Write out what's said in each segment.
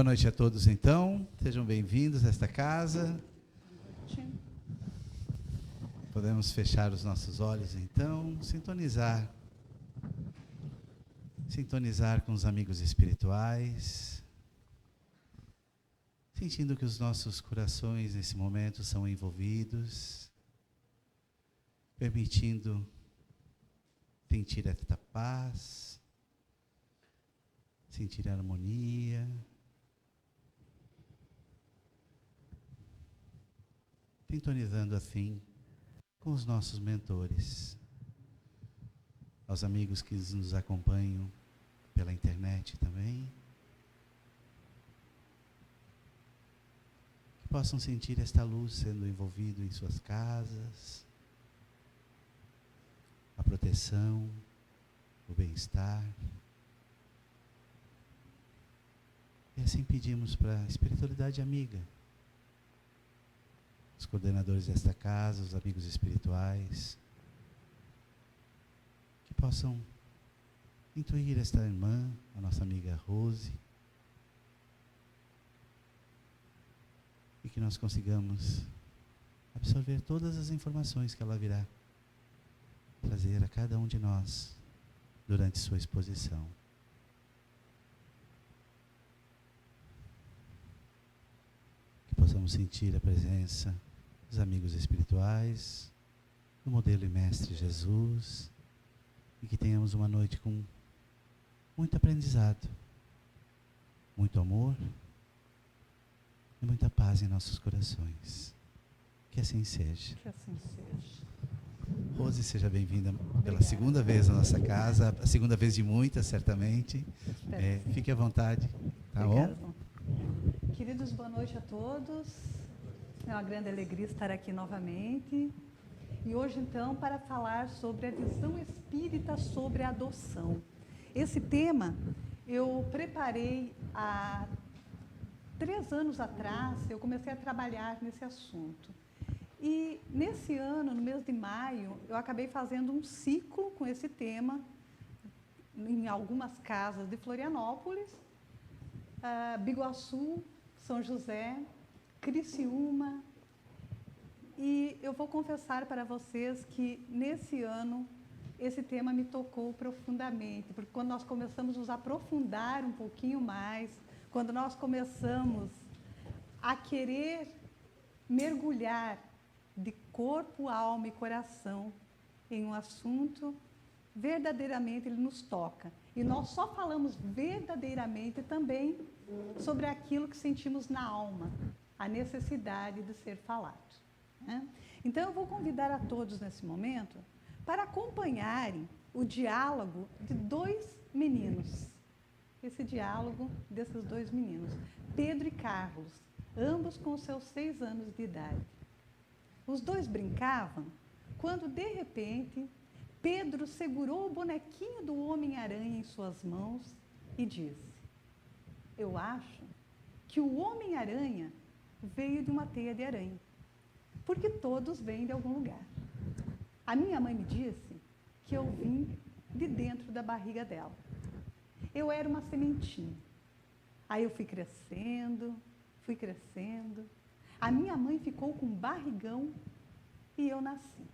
Boa noite a todos, então. Sejam bem-vindos a esta casa. Podemos fechar os nossos olhos, então, sintonizar com os amigos espirituais, sentindo que os nossos corações, nesse momento, são envolvidos, permitindo sentir esta paz, sentir a harmonia, sintonizando assim com os nossos mentores, aos amigos que nos acompanham pela internet também, que possam sentir esta luz sendo envolvida em suas casas, a proteção, o bem-estar. E assim pedimos para a espiritualidade amiga, os coordenadores desta casa, os amigos espirituais, que possam intuir esta irmã, a nossa amiga Rose, e que nós consigamos absorver todas as informações que ela virá trazer a cada um de nós durante sua exposição. Que possamos sentir a presença dos amigos espirituais, do modelo e mestre Jesus, e que tenhamos uma noite com muito aprendizado, muito amor e muita paz em nossos corações. Que assim seja. Que assim seja. Rose, seja bem-vinda pela segunda vez à nossa casa, a segunda vez de muitas, certamente. Fique à vontade, tá Obrigada, bom? Queridos, boa noite a todos. É uma grande alegria estar aqui novamente. E hoje, então, para falar sobre a visão espírita sobre a adoção. Esse tema eu preparei há 3 anos atrás, eu comecei a trabalhar nesse assunto. E nesse ano, no mês de maio, eu acabei fazendo um ciclo com esse tema em algumas casas de Florianópolis, Biguaçu, São José, Criciúma. E eu vou confessar para vocês que nesse ano esse tema me tocou profundamente, porque quando nós começamos a nos aprofundar um pouquinho mais, quando nós começamos a querer mergulhar de corpo, alma e coração em um assunto, verdadeiramente ele nos toca. E nós só falamos verdadeiramente também sobre aquilo que sentimos na alma, a necessidade de ser falado, né? Então eu vou convidar a todos nesse momento para acompanharem o diálogo de 2 meninos. Esse diálogo desses 2 meninos, Pedro e Carlos, ambos com seus 6 anos de idade. Os 2 brincavam quando, de repente, Pedro segurou o bonequinho do Homem-Aranha em suas mãos e disse: "Eu acho que o Homem-Aranha veio de uma teia de aranha, porque todos vêm de algum lugar. A minha mãe me disse que eu vim de dentro da barriga dela. Eu era uma sementinha. Aí eu fui crescendo. A minha mãe ficou com um barrigão e eu nasci."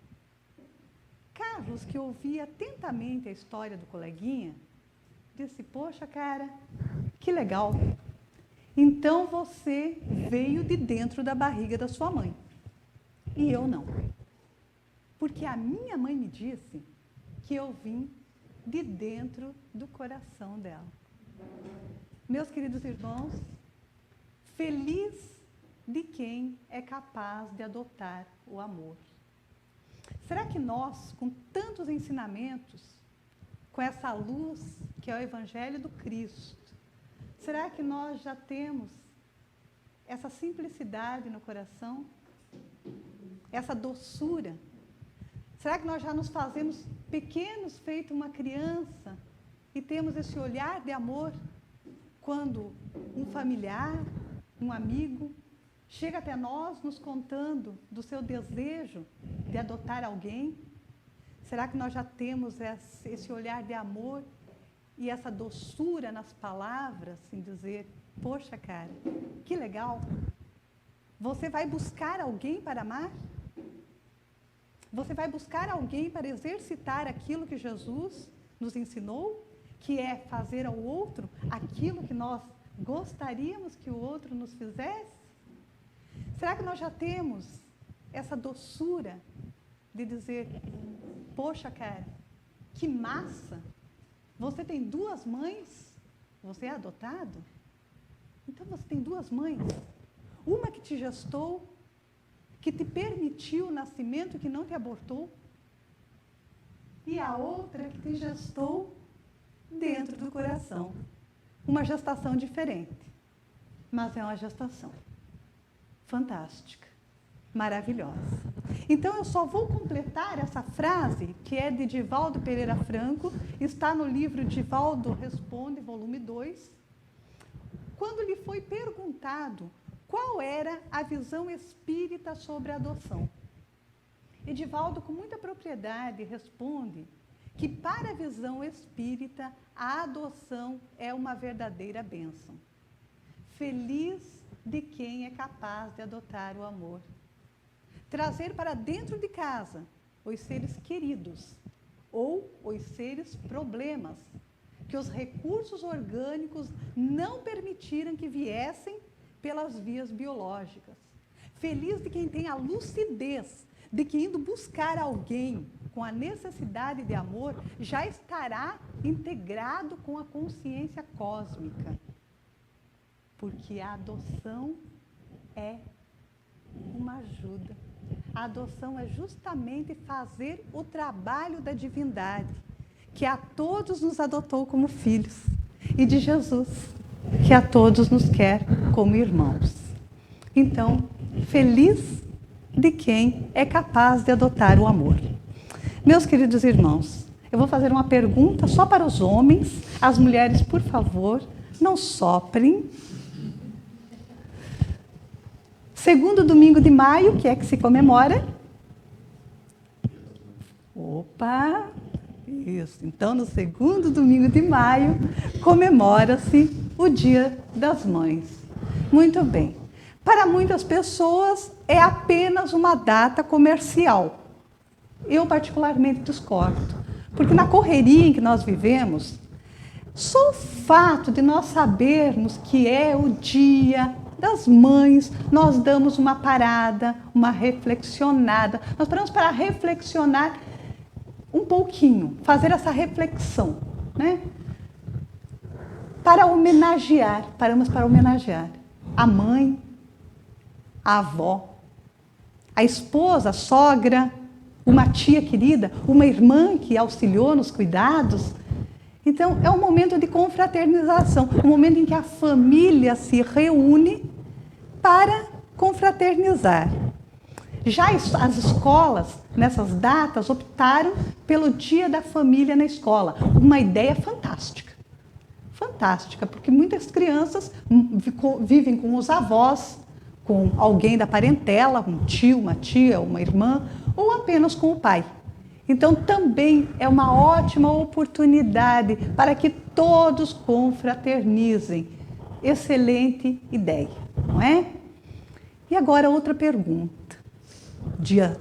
Carlos, que ouvia atentamente a história do coleguinha, disse: "Poxa, cara, que legal. Então você veio de dentro da barriga da sua mãe. E eu não. Porque a minha mãe me disse que eu vim de dentro do coração dela." Meus queridos irmãos, feliz de quem é capaz de adotar o amor. Será que nós, com tantos ensinamentos, com essa luz que é o Evangelho do Cristo, será que nós já temos essa simplicidade no coração? Essa doçura? Será que nós já nos fazemos pequenos, feito uma criança, e temos esse olhar de amor quando um familiar, um amigo, chega até nós nos contando do seu desejo de adotar alguém? Será que nós já temos esse olhar de amor e essa doçura nas palavras, em dizer: Poxa, cara, que legal. Você vai buscar alguém para amar? Você vai buscar alguém para exercitar aquilo que Jesus nos ensinou, que é fazer ao outro aquilo que nós gostaríamos que o outro nos fizesse? Será que nós já temos essa doçura de dizer, poxa, cara, que massa, você tem 2 mães, você é adotado? Então você tem 2 mães, uma que te gestou, que te permitiu o nascimento e que não te abortou, e a outra que te gestou dentro do coração. Uma gestação diferente, mas é uma gestação fantástica, maravilhosa. Então eu só vou completar essa frase, que é de Divaldo Pereira Franco, está no livro Divaldo Responde, volume 2, quando lhe foi perguntado qual era a visão espírita sobre a adoção. Divaldo, com muita propriedade, responde que para a visão espírita, a adoção é uma verdadeira bênção. Feliz de quem é capaz de adotar o amor. Trazer para dentro de casa os seres queridos ou os seres problemas, que os recursos orgânicos não permitiram que viessem pelas vias biológicas. Feliz de quem tem a lucidez de que indo buscar alguém com a necessidade de amor, já estará integrado com a consciência cósmica. Porque a adoção é uma ajuda. A adoção é justamente fazer o trabalho da divindade, que a todos nos adotou como filhos, e de Jesus, que a todos nos quer como irmãos. Então, feliz de quem é capaz de adotar o amor. Meus queridos irmãos, eu vou fazer uma pergunta só para os homens. As mulheres, por favor, não soprem. Segundo domingo de maio, que é que se comemora? Opa! Isso. Então, no segundo domingo de maio, comemora-se o Dia das Mães. Muito bem. Para muitas pessoas, é apenas uma data comercial. Eu, particularmente, discordo. Porque na correria em que nós vivemos, só o fato de nós sabermos que é o Dia das Mães, nós damos uma parada, uma reflexionada. Nós paramos para reflexionar um pouquinho, fazer essa reflexão, né? Paramos para homenagear a mãe, a avó, a esposa, a sogra, uma tia querida, uma irmã que auxiliou nos cuidados. Então, é um momento de confraternização, um momento em que a família se reúne para confraternizar. Já as escolas, nessas datas, optaram pelo Dia da Família na escola. Uma ideia fantástica. Fantástica, porque muitas crianças vivem com os avós, com alguém da parentela, um tio, uma tia, uma irmã, ou apenas com o pai. Então, também é uma ótima oportunidade para que todos confraternizem. Excelente ideia, não é? E agora outra pergunta.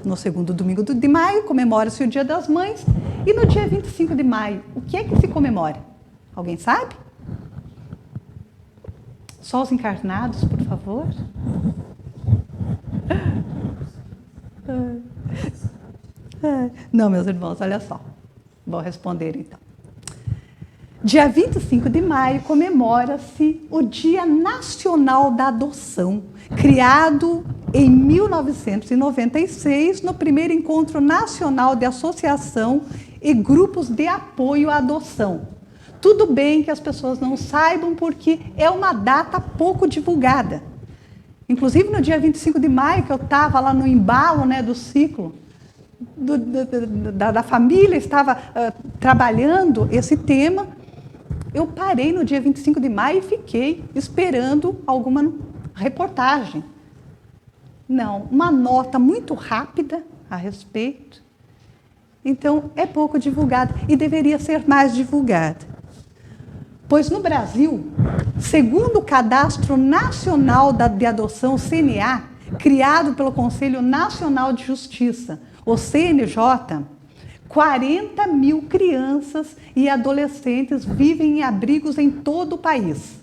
No segundo domingo de maio, comemora-se o Dia das Mães. E no dia 25 de maio, o que é que se comemora? Alguém sabe? Só os encarnados, por favor. Não, meus irmãos, olha só. Vou responder então. Dia 25 de maio comemora-se o Dia Nacional da Adoção, criado em 1996, no primeiro Encontro Nacional de Associação e Grupos de Apoio à Adoção. Tudo bem que as pessoas não saibam, porque é uma data pouco divulgada. Inclusive, no dia 25 de maio, que eu estava lá no embalo, né, do ciclo da família, estava trabalhando esse tema, eu parei no dia 25 de maio e fiquei esperando alguma reportagem. Não, uma nota muito rápida a respeito. Então, é pouco divulgada e deveria ser mais divulgada. Pois no Brasil, segundo o Cadastro Nacional de Adoção, CNA, criado pelo Conselho Nacional de Justiça, o CNJ, 40 mil crianças e adolescentes vivem em abrigos em todo o país.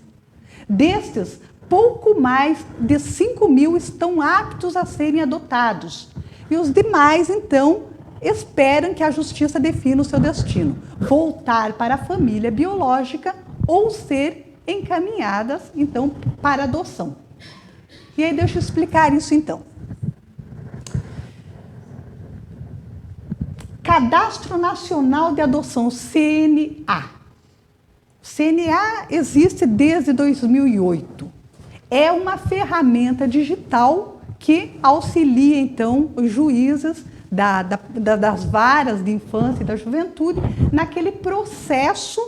Destes, pouco mais de 5 mil estão aptos a serem adotados. E os demais, então, esperam que a justiça defina o seu destino: voltar para a família biológica ou ser encaminhadas, então, para adoção. E aí, deixa eu explicar isso, então. Cadastro Nacional de Adoção, CNA. CNA existe desde 2008. É uma ferramenta digital que auxilia, então, os juízes das varas de infância e da juventude naquele processo,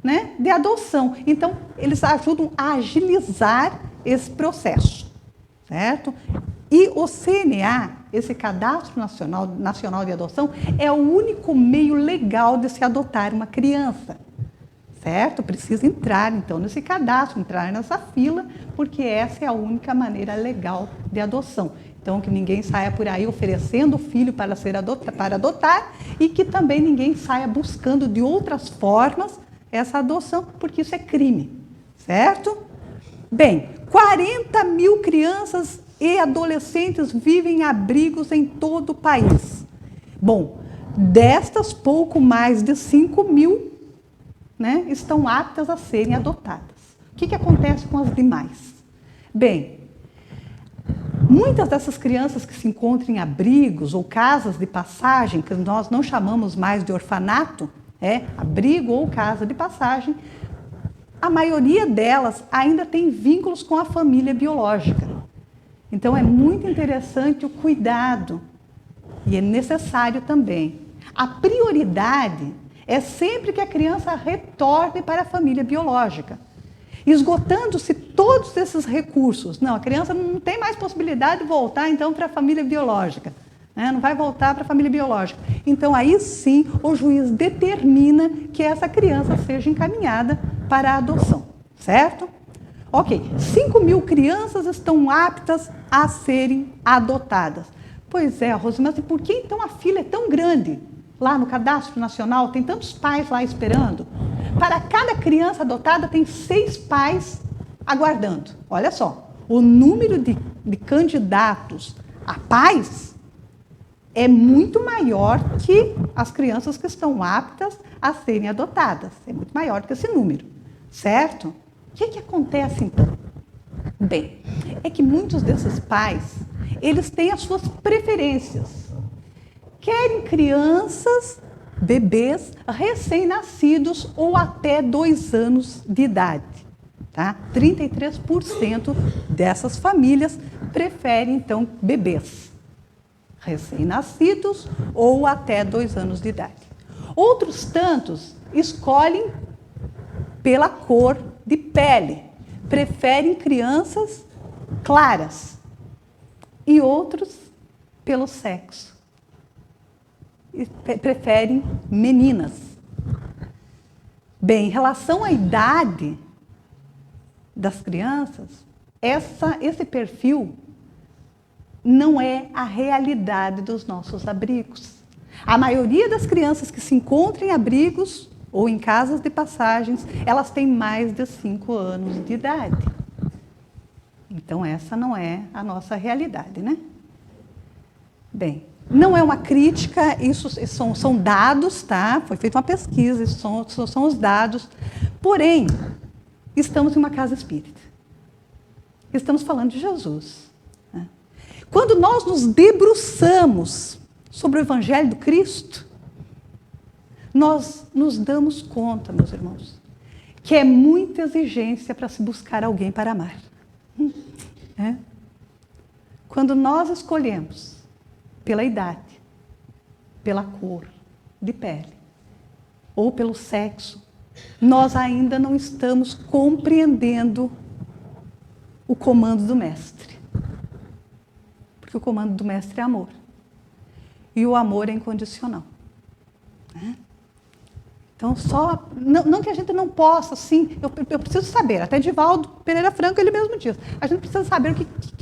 né, de adoção. Então, eles ajudam a agilizar esse processo, certo? E o CNA, esse Cadastro Nacional de Adoção, é o único meio legal de se adotar uma criança, certo? Precisa entrar, então, nesse cadastro, entrar nessa fila, porque essa é a única maneira legal de adoção. Então, que ninguém saia por aí oferecendo o filho para adotar e que também ninguém saia buscando de outras formas essa adoção, porque isso é crime, certo? Bem, 40 mil crianças e adolescentes vivem em abrigos em todo o país. Bom, destas, pouco mais de 5 mil, né, estão aptas a serem adotadas. O que acontece com as demais? Bem, muitas dessas crianças que se encontram em abrigos ou casas de passagem, que nós não chamamos mais de orfanato, abrigo ou casa de passagem, a maioria delas ainda tem vínculos com a família biológica. Então, é muito interessante o cuidado, e é necessário também. A prioridade é sempre que a criança retorne para a família biológica. Esgotando-se todos esses recursos. Não, a criança não tem mais possibilidade de voltar, então, para a família biológica. Não vai voltar para a família biológica. Então, aí sim, o juiz determina que essa criança seja encaminhada para a adoção, certo? Ok, 5 mil crianças estão aptas a serem adotadas. Pois é, Rose, mas por que então a fila é tão grande? Lá no Cadastro Nacional, tem tantos pais lá esperando. Para cada criança adotada, tem 6 pais aguardando. Olha só, o número de candidatos a pais é muito maior que as crianças que estão aptas a serem adotadas. É muito maior que esse número, certo? O que acontece, então? Bem, é que muitos desses pais, eles têm as suas preferências. Querem crianças, bebês, recém-nascidos ou até 2 anos de idade. Tá? 33% dessas famílias preferem, então, bebês recém-nascidos ou até 2 anos de idade. Outros tantos escolhem pela cor de pele, preferem crianças claras, e outros pelo sexo, e preferem meninas. Bem, em relação à idade das crianças, esse perfil não é a realidade dos nossos abrigos. A maioria das crianças que se encontram em abrigos ou em casas de passagens, elas têm mais de 5 anos de idade. Então, essa não é a nossa realidade, né? Bem, não é uma crítica, isso são dados, tá? Foi feita uma pesquisa, isso são os dados. Porém, estamos em uma casa espírita. Estamos falando de Jesus. Né? Quando nós nos debruçamos sobre o Evangelho do Cristo, nós nos damos conta, meus irmãos, que é muita exigência para se buscar alguém para amar. Quando nós escolhemos pela idade, pela cor de pele ou pelo sexo, nós ainda não estamos compreendendo o comando do Mestre. Porque o comando do Mestre é amor. E o amor é incondicional. Então, não que a gente não possa, sim, eu preciso saber, até Divaldo Pereira Franco, ele mesmo diz, a gente precisa saber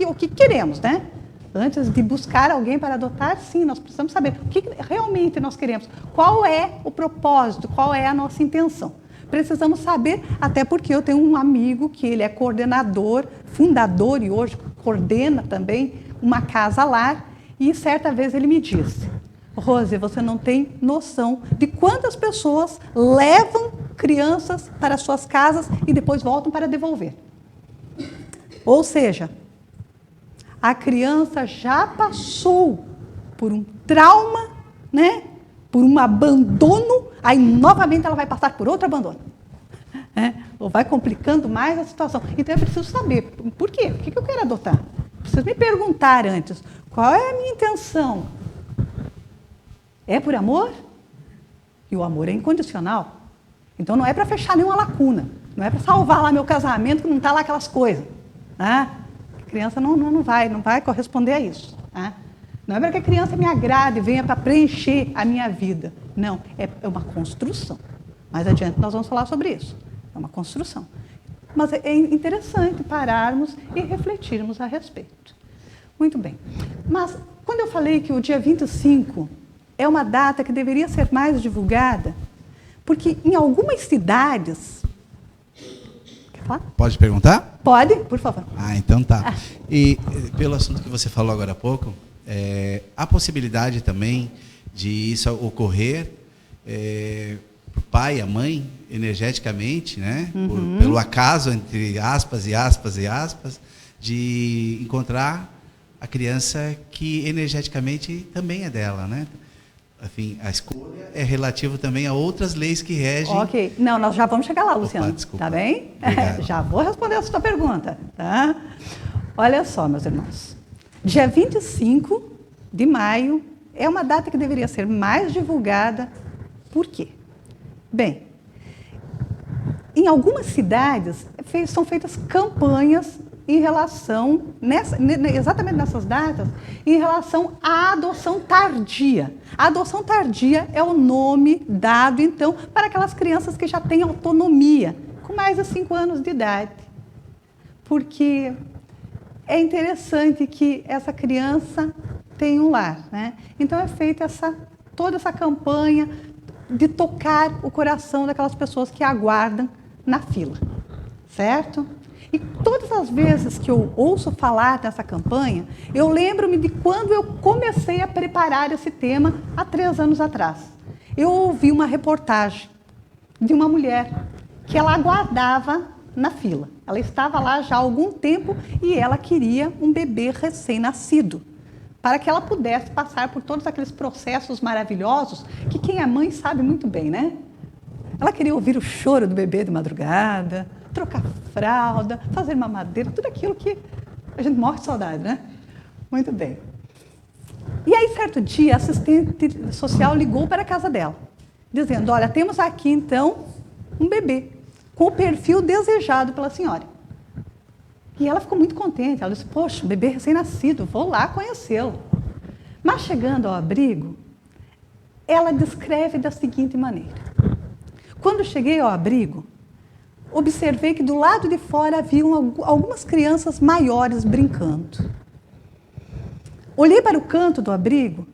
o que queremos, né? Antes de buscar alguém para adotar, sim, nós precisamos saber o que realmente nós queremos, qual é o propósito, qual é a nossa intenção. Precisamos saber, até porque eu tenho um amigo que ele é coordenador, fundador e hoje coordena também uma casa-lar, e certa vez ele me disse: Rose, você não tem noção de quantas pessoas levam crianças para suas casas e depois voltam para devolver. Ou seja, a criança já passou por um trauma, né? Por um abandono, aí novamente ela vai passar por outro abandono. Ou vai complicando mais a situação. Então eu preciso saber, por quê? Por que eu quero adotar? Preciso me perguntar antes, qual é a minha intenção? É por amor? E o amor é incondicional. Então não é para fechar nenhuma lacuna, não é para salvar lá meu casamento que não está lá aquelas coisas. A criança não vai corresponder a isso. Não é para que a criança me agrade e venha para preencher a minha vida. Não, é uma construção. Mais adiante nós vamos falar sobre isso. É uma construção. Mas é interessante pararmos e refletirmos a respeito. Muito bem. Mas quando eu falei que o dia 25 é uma data que deveria ser mais divulgada, porque em algumas cidades... Quer falar? Pode perguntar? Pode, por favor. Então tá. E pelo assunto que você falou agora há pouco, há possibilidade também de isso ocorrer para o pai e a mãe, energeticamente, né? Pelo acaso, entre aspas e aspas e aspas, de encontrar a criança que energeticamente também é dela, né? Enfim, a escolha é relativa também a outras leis que regem... Ok. Não, nós já vamos chegar lá, Luciano. Opa, desculpa. Tá bem? Obrigado. Já vou responder a sua pergunta. Tá? Olha só, meus irmãos. Dia 25 de maio é uma data que deveria ser mais divulgada. Por quê? Bem, em algumas cidades são feitas campanhas em relação, exatamente nessas datas, em relação à adoção tardia. A adoção tardia é o nome dado, então, para aquelas crianças que já têm autonomia, com mais de 5 anos de idade. Porque é interessante que essa criança tenha um lar, né? Então é feita toda essa campanha de tocar o coração daquelas pessoas que aguardam na fila, certo? E todas as vezes que eu ouço falar dessa campanha, eu lembro-me de quando eu comecei a preparar esse tema há 3 anos atrás. Eu ouvi uma reportagem de uma mulher que ela aguardava na fila. Ela estava lá já há algum tempo e ela queria um bebê recém-nascido, para que ela pudesse passar por todos aqueles processos maravilhosos que quem é mãe sabe muito bem, né? Ela queria ouvir o choro do bebê de madrugada, trocar fralda, fazer mamadeira, tudo aquilo que a gente morre de saudade, né? Muito bem. E aí, certo dia, a assistente social ligou para a casa dela, dizendo: olha, temos aqui, então, um bebê com o perfil desejado pela senhora. E ela ficou muito contente. Ela disse: poxa, um bebê recém-nascido, vou lá conhecê-lo. Mas chegando ao abrigo, ela descreve da seguinte maneira: quando cheguei ao abrigo, observei que do lado de fora haviam algumas crianças maiores brincando. Olhei para o canto do abrigo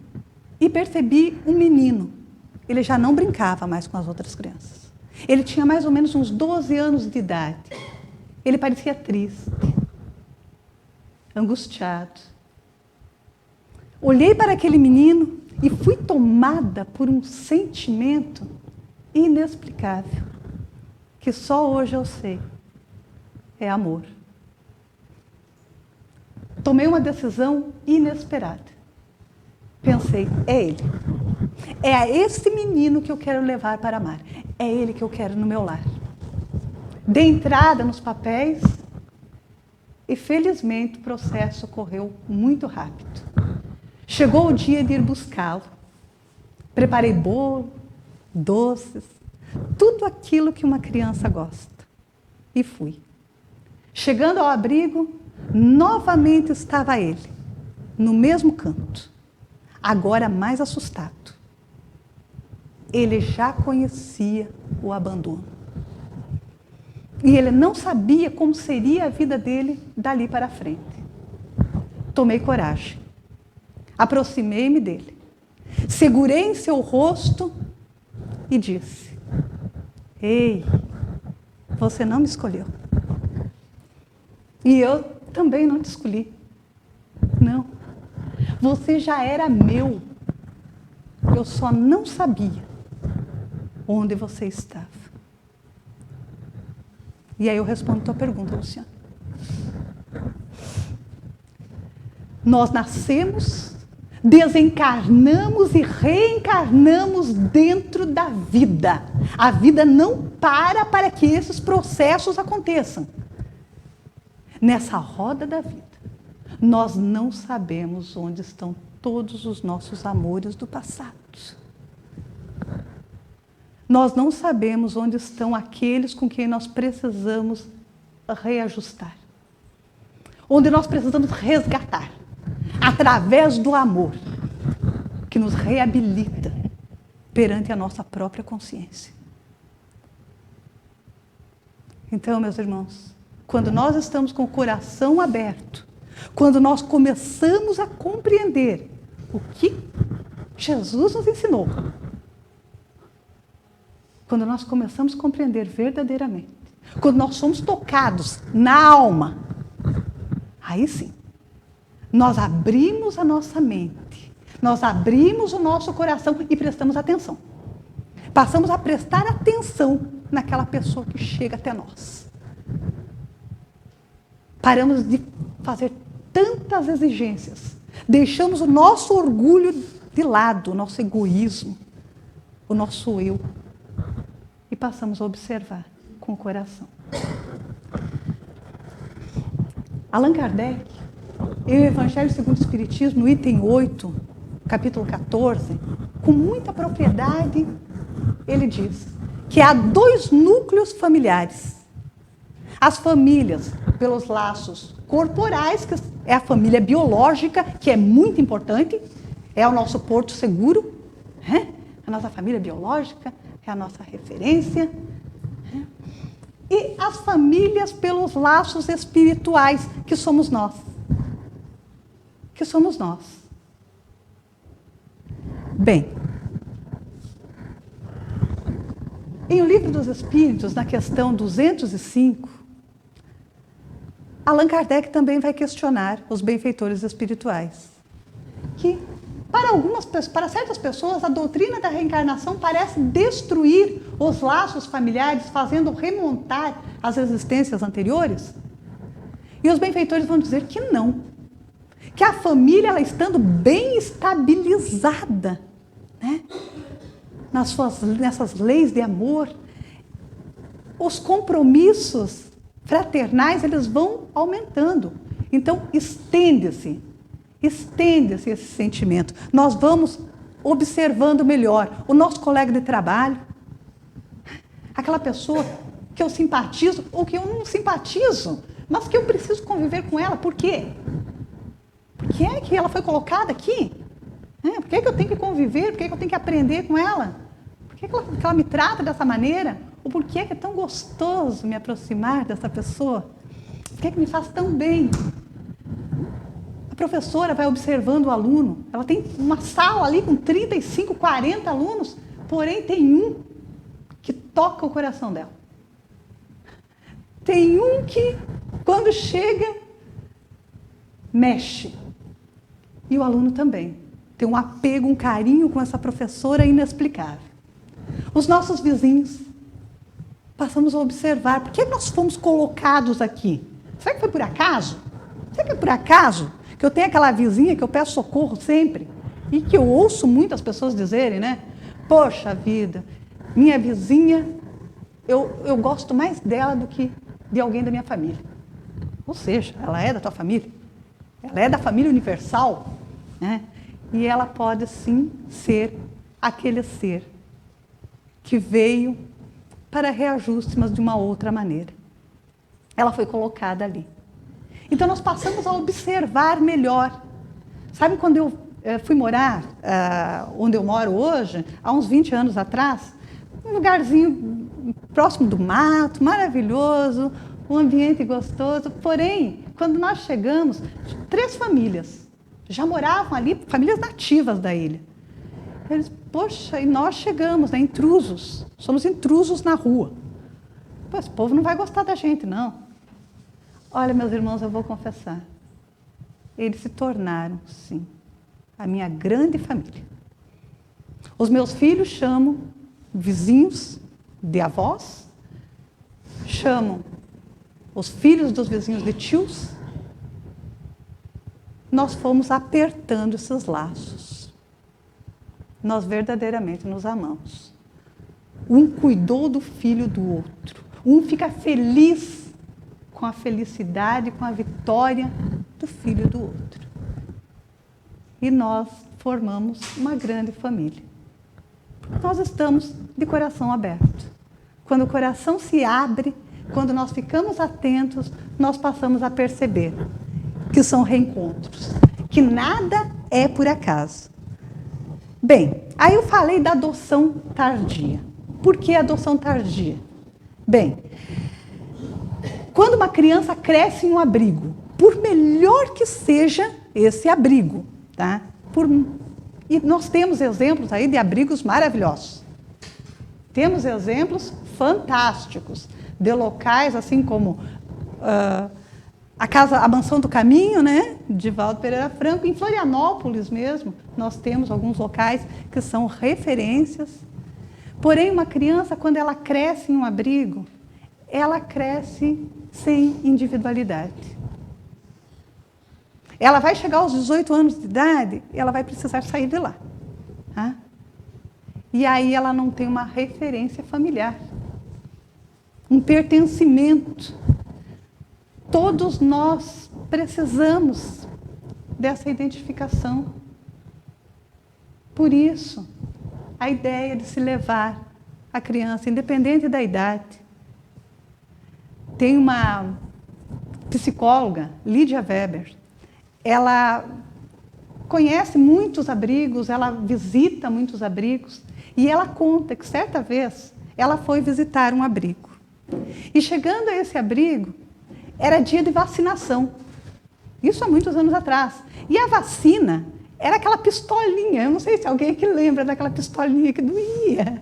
e percebi um menino. Ele já não brincava mais com as outras crianças. Ele tinha mais ou menos uns 12 anos de idade. Ele parecia triste, angustiado. Olhei para aquele menino e fui tomada por um sentimento inexplicável, que só hoje eu sei. É amor. Tomei uma decisão inesperada. Pensei, é ele. É a esse menino que eu quero levar para amar. É ele que eu quero no meu lar. Dei entrada nos papéis e, felizmente, o processo correu muito rápido. Chegou o dia de ir buscá-lo. Preparei bolo, doces, tudo aquilo que uma criança gosta. E fui. Chegando ao abrigo, novamente estava ele, no mesmo canto, agora mais assustado. Ele já conhecia o abandono. E ele não sabia como seria a vida dele dali para frente. Tomei coragem. Aproximei-me dele. Segurei em seu rosto e disse: ei, você não me escolheu. E eu também não te escolhi. Não. Você já era meu. Eu só não sabia onde você estava. E aí eu respondo a tua pergunta, Luciana. Nós nascemos, desencarnamos e reencarnamos dentro da vida. A vida não para que esses processos aconteçam. Nessa roda da vida, nós não sabemos onde estão todos os nossos amores do passado. Nós não sabemos onde estão aqueles com quem nós precisamos reajustar. Onde nós precisamos resgatar. Através do amor, que nos reabilita perante a nossa própria consciência. Então, meus irmãos, quando nós estamos com o coração aberto, quando nós começamos a compreender o que Jesus nos ensinou, quando nós começamos a compreender verdadeiramente, quando nós somos tocados na alma, aí sim, nós abrimos a nossa mente, nós abrimos o nosso coração e prestamos atenção. Passamos a prestar atenção naquela pessoa que chega até nós. Paramos de fazer tantas exigências, deixamos o nosso orgulho de lado, o nosso egoísmo, o nosso eu, e passamos a observar com o coração. Allan Kardec, em O Evangelho segundo o Espiritismo, no item 8, capítulo 14, com muita propriedade, ele diz que há 2 núcleos familiares. As famílias pelos laços corporais, que é a família biológica, que é muito importante, é o nosso porto seguro, né? A nossa família biológica é a nossa referência. Né? E as famílias pelos laços espirituais, que somos nós. Que somos nós. Bem, em O Livro dos Espíritos, na questão 205, Allan Kardec também vai questionar os benfeitores espirituais. Que, para certas pessoas, a doutrina da reencarnação parece destruir os laços familiares, fazendo remontar as existências anteriores. E os benfeitores vão dizer que não. Que a família, ela estando bem estabilizada, né? Nessas leis de amor, os compromissos fraternais, eles vão aumentando. Então, estende-se esse sentimento. Nós vamos observando melhor o nosso colega de trabalho, aquela pessoa que eu simpatizo ou que eu não simpatizo, mas que eu preciso conviver com ela. Por quê? Por que é que ela foi colocada aqui? Por que é que eu tenho que conviver? Por que é que eu tenho que aprender com ela? Por que é que ela me trata dessa maneira? Ou por que é tão gostoso me aproximar dessa pessoa? Por que é que me faz tão bem? A professora vai observando o aluno. Ela tem uma sala ali com 35, 40 alunos, porém tem um que toca o coração dela. Tem um que, quando chega, mexe. E o aluno também. Tem um apego, um carinho com essa professora inexplicável. Os nossos vizinhos, passamos a observar. Por que nós fomos colocados aqui? Será que foi por acaso? Será que é por acaso que eu tenho aquela vizinha que eu peço socorro sempre? E que eu ouço muitas pessoas dizerem, né? Poxa vida, minha vizinha, eu gosto mais dela do que de alguém da minha família. Ou seja, ela é da tua família. Ela é da família universal, né? E ela pode sim ser aquele ser que veio para reajuste, mas de uma outra maneira. Ela foi colocada ali. Então nós passamos a observar melhor. Sabe quando eu fui morar onde eu moro hoje, há uns 20 anos atrás, um lugarzinho próximo do mato, maravilhoso, um ambiente gostoso. Porém, quando nós chegamos, 3 famílias já moravam ali, famílias nativas da ilha. Eles, poxa, e nós chegamos, né, intrusos, somos intrusos na rua. Pô, esse povo não vai gostar da gente, não. Olha, meus irmãos, eu vou confessar. Eles se tornaram, sim, a minha grande família. Os meus filhos chamam vizinhos de avós, chamam os filhos dos vizinhos de tios. Nós fomos apertando esses laços. Nós verdadeiramente nos amamos. Um cuidou do filho do outro. Um fica feliz com a felicidade, com a vitória do filho do outro. E nós formamos uma grande família. Nós estamos de coração aberto. Quando o coração se abre, quando nós ficamos atentos, nós passamos a perceber que são reencontros, que nada é por acaso. Bem, aí eu falei da adoção tardia. Por que adoção tardia? Bem, quando uma criança cresce em um abrigo, por melhor que seja esse abrigo, tá? E nós temos exemplos aí de abrigos maravilhosos. Temos exemplos fantásticos de locais, assim como a Mansão do Caminho, né, de Valdo Pereira Franco. Em Florianópolis mesmo, nós temos alguns locais que são referências. Porém, uma criança, quando ela cresce em um abrigo, ela cresce sem individualidade. Ela vai chegar aos 18 anos de idade, ela vai precisar sair de lá. Tá? E aí ela não tem uma referência familiar, um pertencimento. Todos nós precisamos dessa identificação. Por isso, a ideia de se levar a criança, independente da idade. Tem uma psicóloga, Lídia Weber, ela conhece muitos abrigos, ela visita muitos abrigos, e ela conta que certa vez ela foi visitar um abrigo. E chegando a esse abrigo, era dia de vacinação. Isso há muitos anos atrás. E a vacina era aquela pistolinha, eu não sei se alguém aqui lembra daquela pistolinha que doía,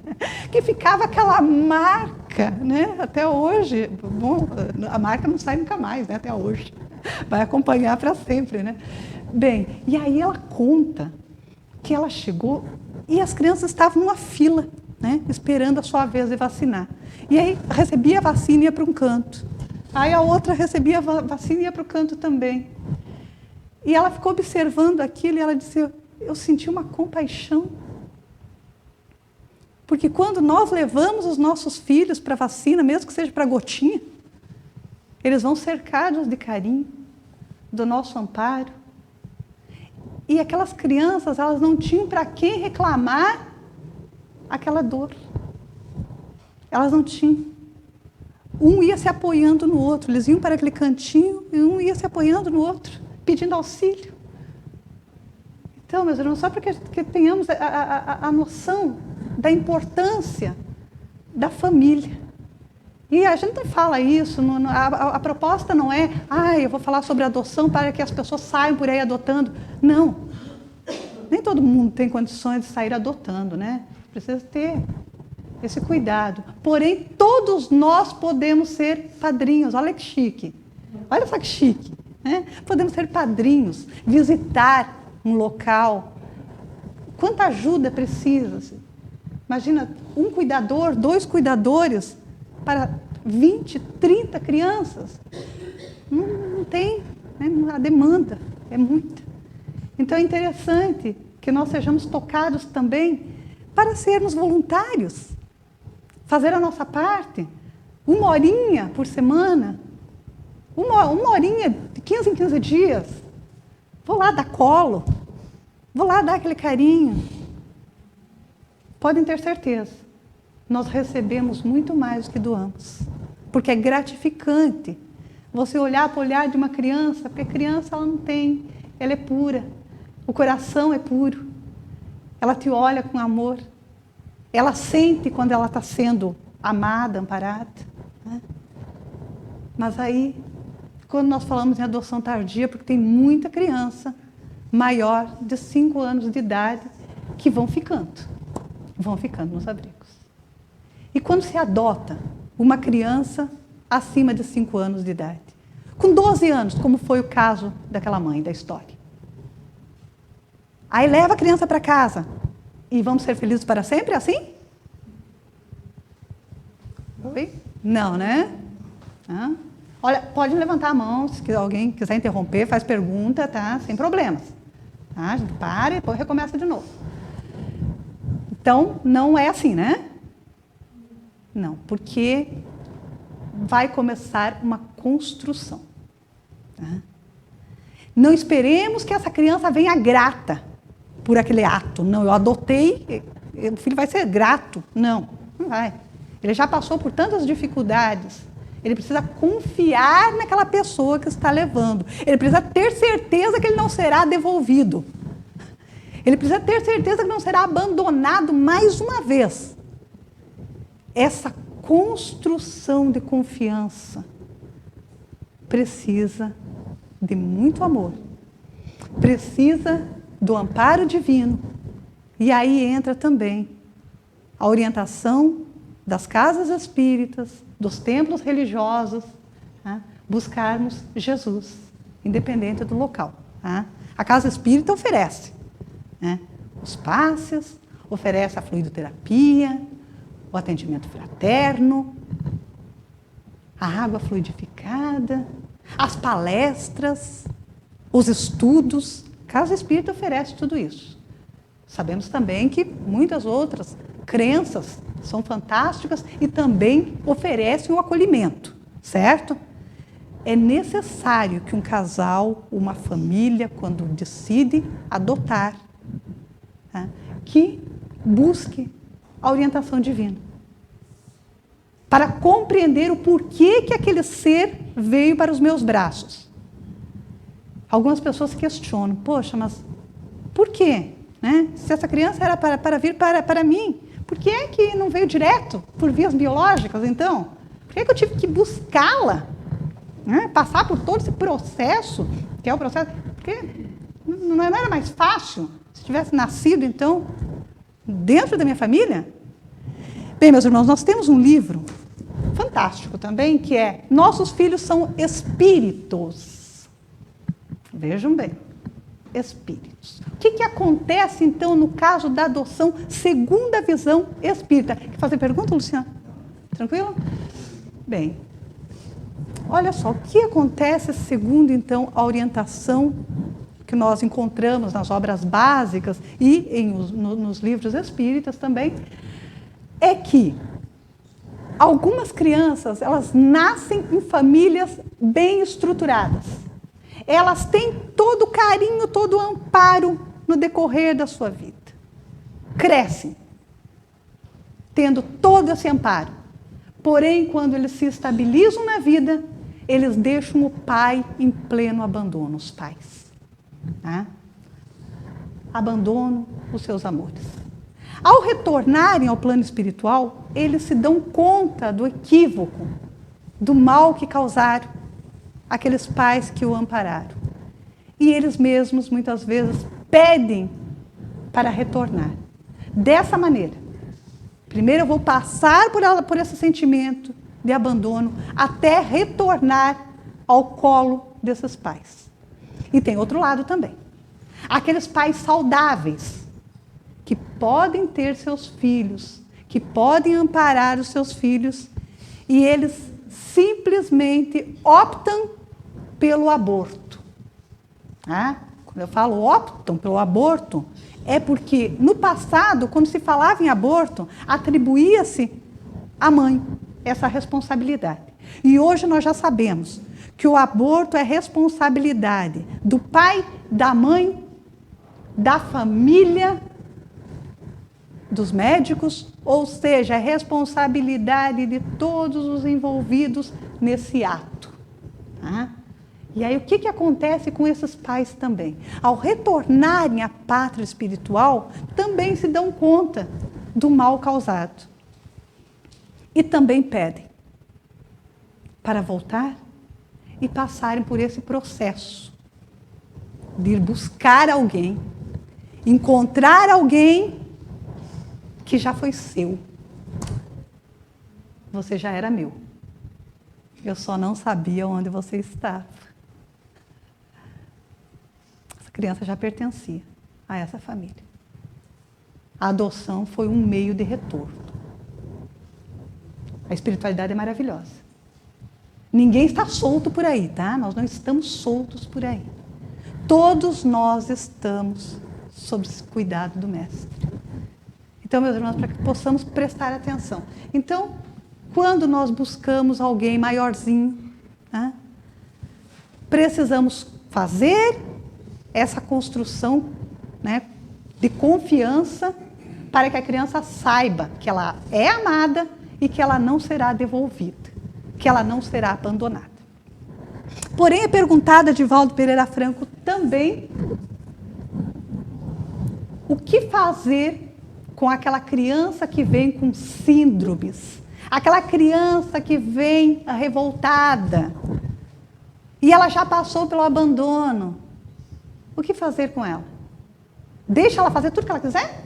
que ficava aquela marca, né? Até hoje. Bom, a marca não sai nunca mais, né? Até hoje. Vai acompanhar para sempre, né? Bem, e aí ela conta que ela chegou e as crianças estavam numa fila, né? Esperando a sua vez de vacinar. E aí recebia a vacina e ia para um canto. Aí a outra recebia a vacina e ia para o canto também. E ela ficou observando aquilo e ela disse, eu senti uma compaixão. Porque quando nós levamos os nossos filhos para a vacina, mesmo que seja para a gotinha, eles vão cercados de carinho, do nosso amparo. E aquelas crianças, elas não tinham para quem reclamar aquela dor. Elas não tinham. Um ia se apoiando no outro, eles iam para aquele cantinho e um ia se apoiando no outro, pedindo auxílio. Então, meus irmãos, só para que tenhamos a noção da importância da família. E a gente não fala isso, a proposta não é, eu vou falar sobre adoção para que as pessoas saiam por aí adotando. Não. Nem todo mundo tem condições de sair adotando, né? Precisa ter esse cuidado. Porém, todos nós podemos ser padrinhos. Olha que chique. Olha só que chique. Né? Podemos ser padrinhos, visitar um local. Quanta ajuda precisa? Imagina, um cuidador, 2 cuidadores para 20, 30 crianças. Não tem, né? A demanda é muita. Então é interessante que nós sejamos tocados também para sermos voluntários, fazer a nossa parte, 1 horinha por semana, uma horinha de 15 em 15 dias. Vou lá dar colo, vou lá dar aquele carinho. Podem ter certeza, nós recebemos muito mais do que doamos, porque é gratificante você olhar para o olhar de uma criança, porque a criança ela não tem, ela é pura, o coração é puro, ela te olha com amor, ela sente quando ela está sendo amada, amparada. Né? Mas aí, quando nós falamos em adoção tardia, porque tem muita criança maior de 5 anos de idade que vão ficando nos abrigos. E quando se adota uma criança acima de 5 anos de idade, com 12 anos, como foi o caso daquela mãe da história, aí leva a criança para casa e vamos ser felizes para sempre assim? Oi? Não, né? Olha, pode levantar a mão, se alguém quiser interromper, faz pergunta, tá? Sem problemas. Tá? A gente para e depois recomeça de novo. Então, não é assim, né? Não, porque vai começar uma construção. Tá? Não esperemos que essa criança venha grata por aquele ato. Não, eu adotei, o filho vai ser grato. Não, não vai. Ele já passou por tantas dificuldades. Ele precisa confiar naquela pessoa que está levando. Ele precisa ter certeza que ele não será devolvido. Ele precisa ter certeza que não será abandonado mais uma vez. Essa construção de confiança precisa de muito amor. Precisa do amparo divino. E aí entra também a orientação das casas espíritas, dos templos religiosos, tá? Buscarmos Jesus, independente do local. Tá? A casa espírita oferece, né? Os passes, oferece a fluidoterapia, o atendimento fraterno, a água fluidificada, as palestras, os estudos. A casa espírita oferece tudo isso. Sabemos também que muitas outras crenças são fantásticas e também oferecem o acolhimento, certo? É necessário que um casal, uma família, quando decide adotar, tá, que busque a orientação divina, para compreender o porquê que aquele ser veio para os meus braços. Algumas pessoas questionam, poxa, mas por quê? Né? Se essa criança era para vir para mim, por que é que não veio direto, por vias biológicas, então? Por que é que eu tive que buscá-la? Né? Passar por todo esse processo, que é o processo... Porque não era mais fácil se tivesse nascido, então, dentro da minha família? Bem, meus irmãos, nós temos um livro fantástico também, que é Nossos Filhos São Espíritos. Vejam bem. Espíritos. O que acontece, então, no caso da adoção segundo a visão espírita? Quer fazer pergunta, Luciana? Tranquilo? Bem, olha só, o que acontece segundo, então, a orientação que nós encontramos nas obras básicas e nos livros espíritas também, é que algumas crianças, elas nascem em famílias bem estruturadas. Elas têm todo o carinho, todo o amparo no decorrer da sua vida. Crescem, tendo todo esse amparo. Porém, quando eles se estabilizam na vida, eles deixam o pai em pleno abandono, os pais. Tá? Abandonam os seus amores. Ao retornarem ao plano espiritual, eles se dão conta do equívoco, do mal que causaram aqueles pais que o ampararam. E eles mesmos, muitas vezes, pedem para retornar. Dessa maneira. Primeiro eu vou passar por esse sentimento de abandono até retornar ao colo desses pais. E tem outro lado também. Aqueles pais saudáveis, que podem ter seus filhos, que podem amparar os seus filhos, e eles simplesmente optam pelo aborto. Quando eu falo optam pelo aborto, é porque no passado, quando se falava em aborto, atribuía-se à mãe essa responsabilidade. E hoje nós já sabemos que o aborto é responsabilidade do pai, da mãe, da família, dos médicos, ou seja, é responsabilidade de todos os envolvidos nesse ato. E aí o que acontece com esses pais também? Ao retornarem à pátria espiritual, também se dão conta do mal causado. e também pedem para voltar e passarem por esse processo de ir buscar alguém, encontrar alguém que já foi seu. Você já era meu. Eu só não sabia onde você estava. Essa criança já pertencia a essa família. A adoção foi um meio de retorno. A espiritualidade é maravilhosa. Ninguém está solto por aí, tá? Nós não estamos soltos por aí. Todos nós estamos sob o cuidado do Mestre. Então, meus irmãos, para que possamos prestar atenção. Então, quando nós buscamos alguém maiorzinho, né, precisamos fazer essa construção, né, de confiança para que a criança saiba que ela é amada e que ela não será devolvida, que ela não será abandonada. Porém, é perguntada a Divaldo Pereira Franco também o que fazer com aquela criança que vem com síndromes, aquela criança que vem revoltada e ela já passou pelo abandono. O que fazer com ela? Deixa ela fazer tudo que ela quiser?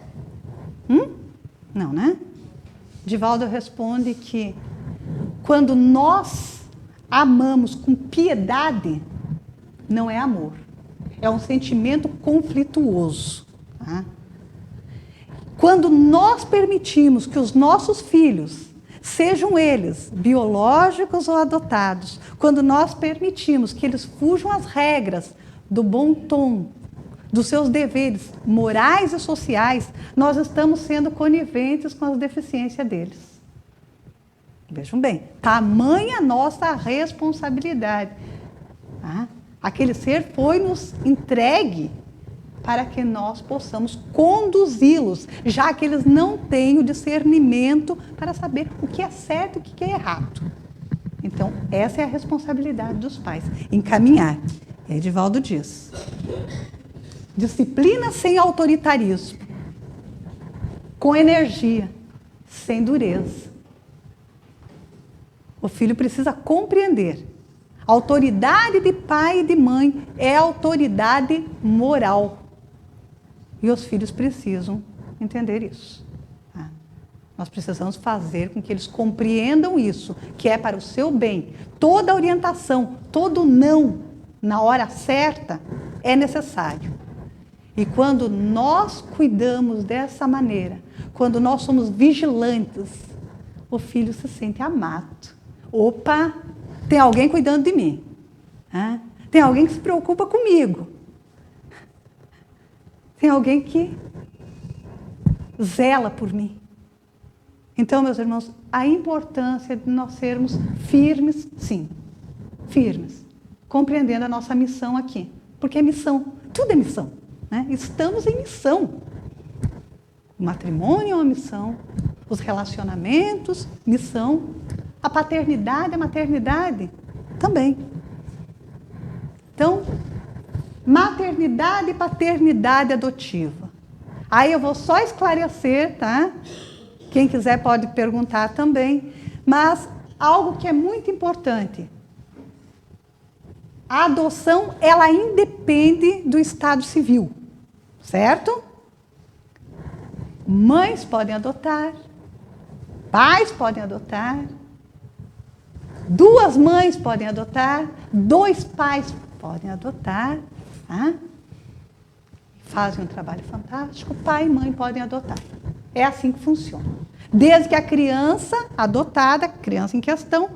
Não, né? Divaldo responde que quando nós amamos com piedade, não é amor. É um sentimento conflituoso. Tá? Quando nós permitimos que os nossos filhos, sejam eles biológicos ou adotados, quando nós permitimos que eles fujam às regras do bom tom, dos seus deveres morais e sociais, nós estamos sendo coniventes com as deficiências deles. Vejam bem, tamanha nossa responsabilidade. Tá? Aquele ser foi-nos entregue para que nós possamos conduzi-los, já que eles não têm o discernimento para saber o que é certo e o que é errado. Então, essa é a responsabilidade dos pais, encaminhar. Edivaldo diz: disciplina sem autoritarismo, com energia, sem dureza. O filho precisa compreender. A autoridade de pai e de mãe é autoridade moral. E os filhos precisam entender isso. Tá? Nós precisamos fazer com que eles compreendam isso, que é para o seu bem. Toda orientação, todo não, na hora certa, é necessário. E quando nós cuidamos dessa maneira, quando nós somos vigilantes, o filho se sente amado. Opa, tem alguém cuidando de mim. Né? Tem alguém que se preocupa comigo. Tem alguém que zela por mim. Então, meus irmãos, a importância de nós sermos firmes, sim, firmes, compreendendo a nossa missão aqui. Porque é missão, tudo é missão. Né? Estamos em missão. O matrimônio é uma missão, os relacionamentos, missão. A paternidade, a maternidade, também. Então, maternidade e paternidade adotiva. Aí eu vou só esclarecer, tá? Quem quiser pode perguntar também. Mas algo que é muito importante. A adoção, ela independe do estado civil, certo? Mães podem adotar, pais podem adotar, 2 mães podem adotar, 2 pais podem adotar, tá? Fazem um trabalho fantástico, pai e mãe podem adotar. É assim que funciona. Desde que a criança adotada, a criança em questão,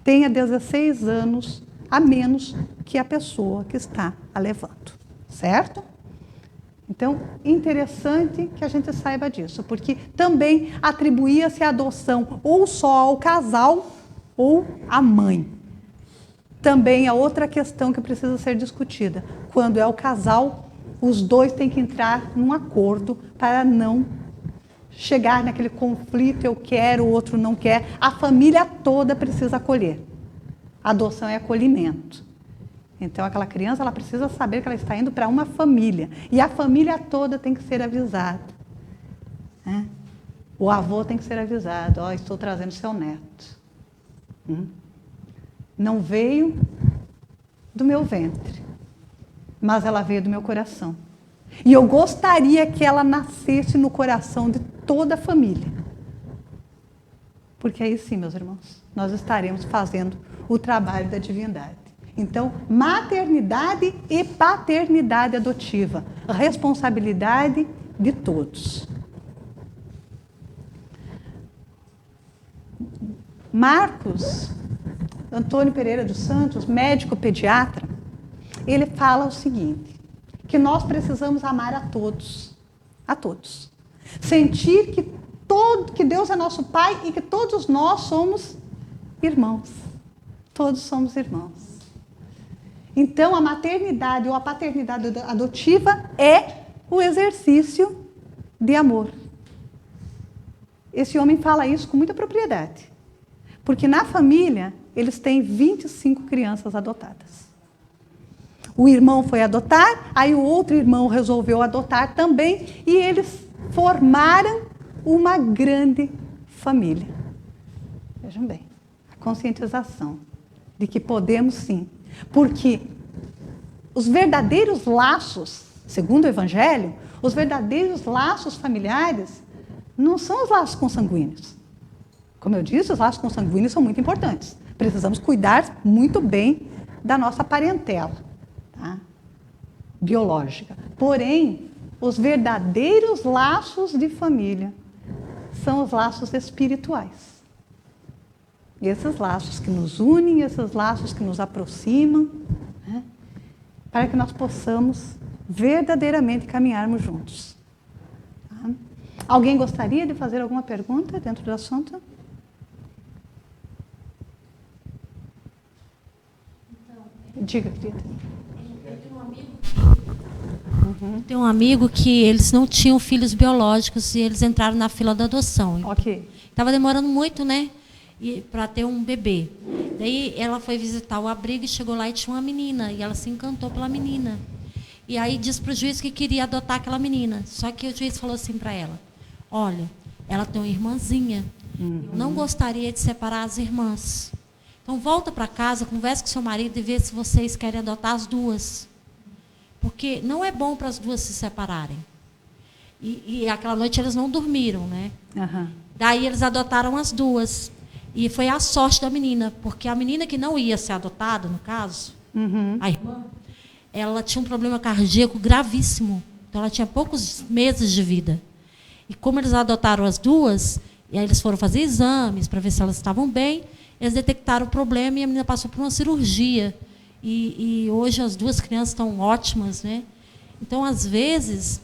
tenha 16 anos a menos que a pessoa que está a levando, certo? Então, interessante que a gente saiba disso, porque também atribuía-se a adoção ou só ao casal ou à mãe. Também a outra questão que precisa ser discutida. Quando é o casal, os dois têm que entrar num acordo para não chegar naquele conflito, eu quero, o outro não quer. A família toda precisa acolher. A adoção é acolhimento. Então, aquela criança, ela precisa saber que ela está indo para uma família. E a família toda tem que ser avisada. Né? O avô tem que ser avisado, ó, estou trazendo seu neto. Não veio do meu ventre, mas ela veio do meu coração. E eu gostaria que ela nascesse no coração de toda a família. Porque aí sim, meus irmãos, nós estaremos fazendo o trabalho da divindade. Então, maternidade e paternidade adotiva, a responsabilidade de todos. Marcos Antônio Pereira dos Santos, médico pediatra, ele fala o seguinte, que nós precisamos amar a todos. Sentir que Deus é nosso Pai e que todos nós somos irmãos. Todos somos irmãos. Então, a maternidade ou a paternidade adotiva é o exercício de amor. Esse homem fala isso com muita propriedade. Porque na família, eles têm 25 crianças adotadas. O irmão foi adotar, aí o outro irmão resolveu adotar também, e eles formaram uma grande família. Vejam bem, a conscientização de que podemos sim. Porque os verdadeiros laços, segundo o Evangelho, os verdadeiros laços familiares não são os laços consanguíneos. Como eu disse, os laços consanguíneos são muito importantes. Precisamos cuidar muito bem da nossa parentela, tá? Biológica. Porém, os verdadeiros laços de família são os laços espirituais. Esses laços que nos unem, esses laços que nos aproximam, né? Para que nós possamos verdadeiramente caminharmos juntos. Tá? Alguém gostaria de fazer alguma pergunta dentro do assunto? Diga, querida. Tem um amigo que eles não tinham filhos biológicos e eles entraram na fila da adoção. Ok. Estava demorando muito, né? Para ter um bebê. Daí ela foi visitar o abrigo e chegou lá e tinha uma menina. E ela se encantou pela menina. E aí disse para o juiz que queria adotar aquela menina. Só que o juiz falou assim para ela: olha, ela tem uma irmãzinha. Eu não gostaria de separar as irmãs. Então volta para casa, converse com seu marido e vê se vocês querem adotar as duas. Porque não é bom para as duas se separarem. E aquela noite eles não dormiram, né? Uhum. Daí eles adotaram as duas. E foi a sorte da menina, porque a menina que não ia ser adotada, no caso, a irmã, ela tinha um problema cardíaco gravíssimo. Então ela tinha poucos meses de vida. E como eles adotaram as duas, e aí eles foram fazer exames para ver se elas estavam bem, eles detectaram o problema e a menina passou por uma cirurgia. E hoje as duas crianças estão ótimas, né? Então, às vezes,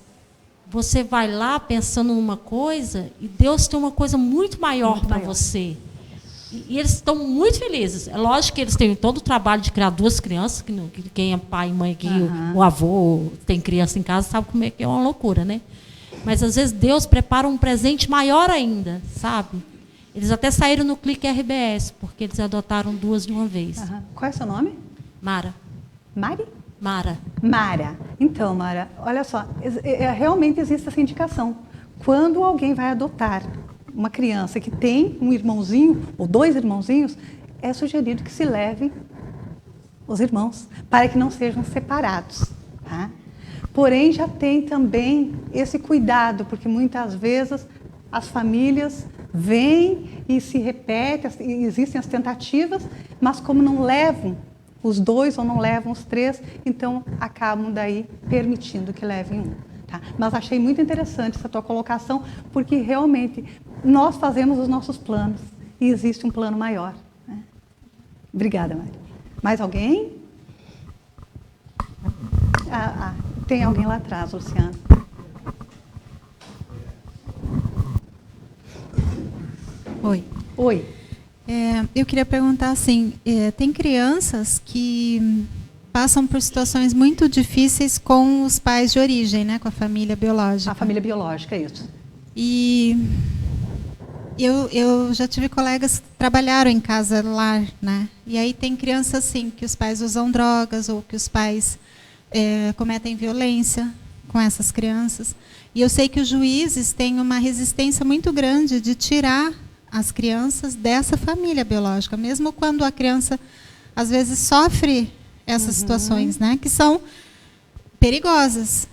você vai lá pensando numa coisa e Deus tem uma coisa muito maior para você. E eles estão muito felizes. É lógico que eles têm todo o trabalho de criar duas crianças, que quem é pai e mãe aqui, o avô tem criança em casa, sabe como é que é uma loucura, né? Mas, às vezes, Deus prepara um presente maior ainda, sabe? Eles até saíram no Clique RBS, porque eles adotaram duas de uma vez. Qual é o seu nome? Mara. Mari? Mara. Mara. Então, Mara, olha só, realmente existe essa indicação. Quando alguém vai adotar uma criança que tem um irmãozinho ou dois irmãozinhos, é sugerido que se levem os irmãos, para que não sejam separados. Tá? Porém, já tem também esse cuidado, porque muitas vezes as famílias vêm e se repetem, existem as tentativas, mas como não levam os dois ou não levam os três, então acabam daí permitindo que levem um. Tá? Mas achei muito interessante essa tua colocação, porque realmente nós fazemos os nossos planos e existe um plano maior. Né? Obrigada, Maria. Mais alguém? Tem alguém lá atrás, Luciana. Oi. Oi. Eu queria perguntar assim, tem crianças que passam por situações muito difíceis com os pais de origem, né, com a família biológica. A família biológica, isso. E eu já tive colegas que trabalharam em casa lar, né? E aí tem crianças assim que os pais usam drogas ou que os pais cometem violência com essas crianças. E eu sei que os juízes têm uma resistência muito grande de tirar as crianças dessa família biológica, mesmo quando a criança, às vezes, sofre essas situações, né, que são perigosas.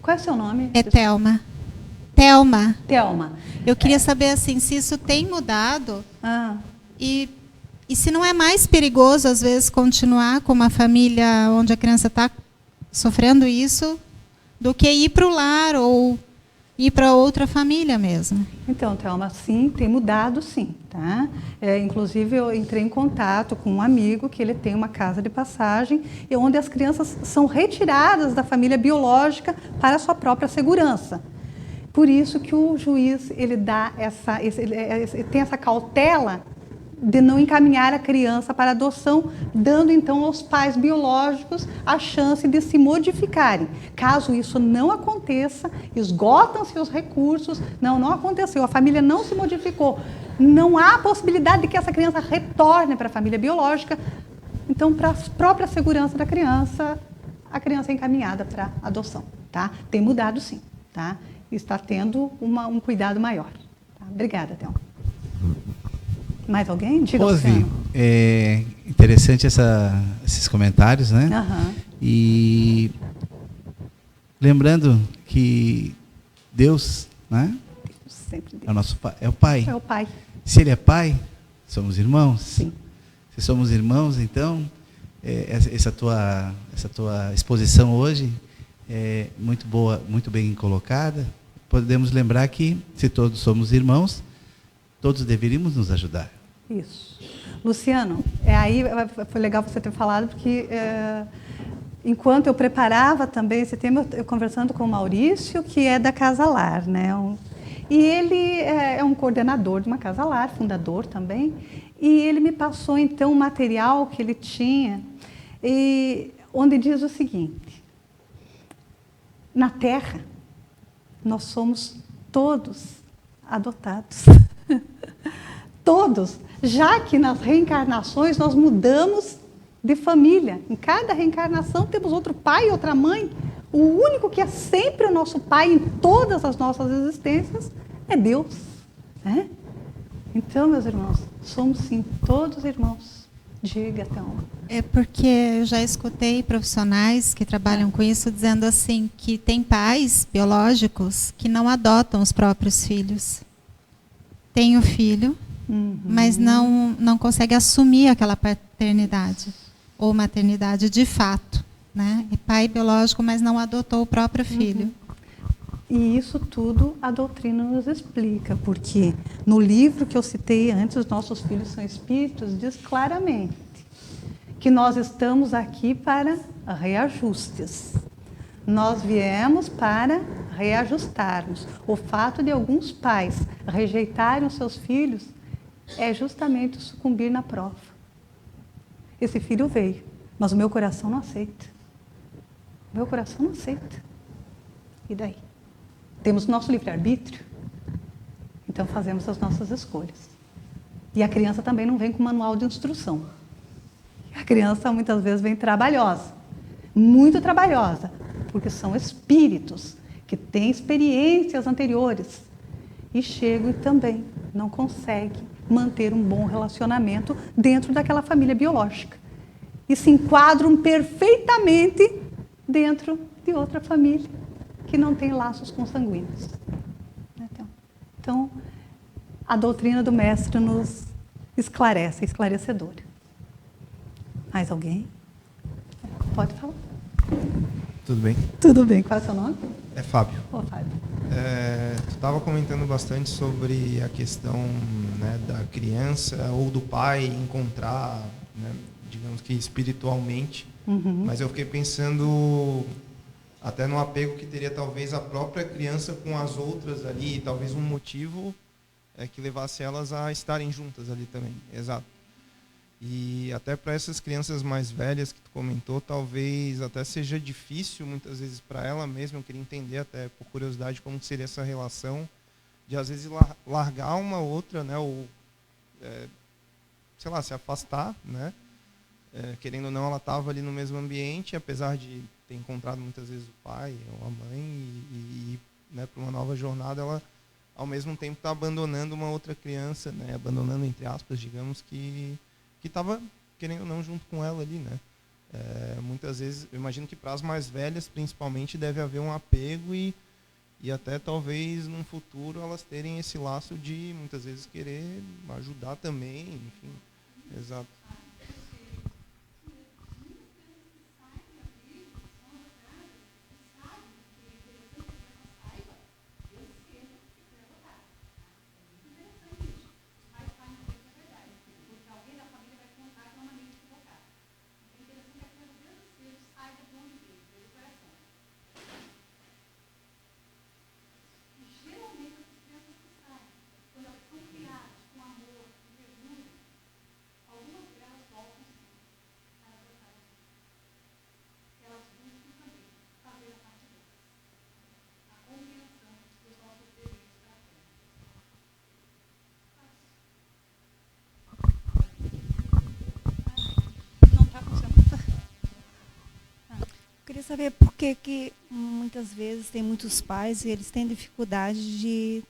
Qual é o seu nome? É Thelma. Thelma. Thelma. Eu queria saber assim, se isso tem mudado e se não é mais perigoso, às vezes, continuar com uma família onde a criança está sofrendo isso, do que ir para o lar ou ir para outra família mesmo. Então, Thelma, sim, tem mudado, sim. Tá? Inclusive, eu entrei em contato com um amigo que ele tem uma casa de passagem onde as crianças são retiradas da família biológica para a sua própria segurança. Por isso que o juiz ele dá tem essa cautela de não encaminhar a criança para adoção, dando então aos pais biológicos a chance de se modificarem. Caso isso não aconteça, esgotam-se os recursos, não aconteceu, a família não se modificou, não há possibilidade de que essa criança retorne para a família biológica, então, para a própria segurança da criança, a criança é encaminhada para adoção. Tá? Tem mudado sim, tá? Está tendo um cuidado maior. Tá? Obrigada, Thelma. Mais alguém? Diga, Rose, é interessante esses comentários, né? E lembrando que Deus, né? Deus, sempre Deus. É o nosso pai, é o Pai. É o Pai. Se Ele é Pai, somos irmãos. Sim. Se somos irmãos, então essa tua exposição hoje é muito boa, muito bem colocada. Podemos lembrar que se todos somos irmãos, todos deveríamos nos ajudar. Isso. Luciano, aí foi legal você ter falado, porque enquanto eu preparava também esse tema, eu conversando com o Maurício, que é da Casa Lar, né? E ele é um coordenador de uma Casa Lar, fundador também, e ele me passou então um material que ele tinha, onde diz o seguinte: na Terra, nós somos todos adotados. Todos. Já que nas reencarnações nós mudamos de família. Em cada reencarnação temos outro pai e outra mãe. O único que é sempre o nosso pai em todas as nossas existências é Deus. Né? Então, meus irmãos, somos sim todos irmãos. Diga, então. É porque eu já escutei profissionais que trabalham com isso dizendo assim, que tem pais biológicos que não adotam os próprios filhos. Tem o filho, mas não consegue assumir aquela paternidade ou maternidade de fato. Né? É pai biológico, mas não adotou o próprio filho. E isso tudo a doutrina nos explica, porque no livro que eu citei antes, Os Nossos Filhos São Espíritos, diz claramente que nós estamos aqui para reajustes. Nós viemos para reajustarmos. O fato de alguns pais rejeitarem os seus filhos é justamente sucumbir na prova. Esse filho veio, mas o meu coração não aceita. O meu coração não aceita. E daí? Temos o nosso livre-arbítrio, então fazemos as nossas escolhas. E a criança também não vem com manual de instrução. A criança muitas vezes vem trabalhosa, muito trabalhosa, porque são espíritos que têm experiências anteriores e chegam e também não conseguem manter um bom relacionamento dentro daquela família biológica. E se enquadram perfeitamente dentro de outra família que não tem laços consanguíneos. Então, a doutrina do Mestre nos esclarece, é esclarecedora. Mais alguém? Pode falar. Tudo bem? Tudo bem. Qual é o seu nome? É Fábio. Ô, Fábio. Tu estava comentando bastante sobre a questão, né, da criança ou do pai encontrar, né, digamos que espiritualmente, mas eu fiquei pensando até no apego que teria talvez a própria criança com as outras ali, e talvez um motivo que levasse elas a estarem juntas ali também. Exato. E até para essas crianças mais velhas que tu comentou, talvez até seja difícil muitas vezes para ela mesma. Eu queria entender até por curiosidade como seria essa relação de às vezes largar uma outra, né, ou sei lá, se afastar, né? Querendo ou não, ela estava ali no mesmo ambiente, apesar de ter encontrado muitas vezes o pai ou a mãe e né, para uma nova jornada, ela ao mesmo tempo está abandonando uma outra criança, né, abandonando, entre aspas, digamos, que estava, querendo ou não, junto com ela ali, né. Muitas vezes, eu imagino que para as mais velhas, principalmente, deve haver um apego e até talvez num futuro elas terem esse laço de muitas vezes querer ajudar também, enfim. Exato. Queria saber por que muitas vezes tem muitos pais e eles têm dificuldade de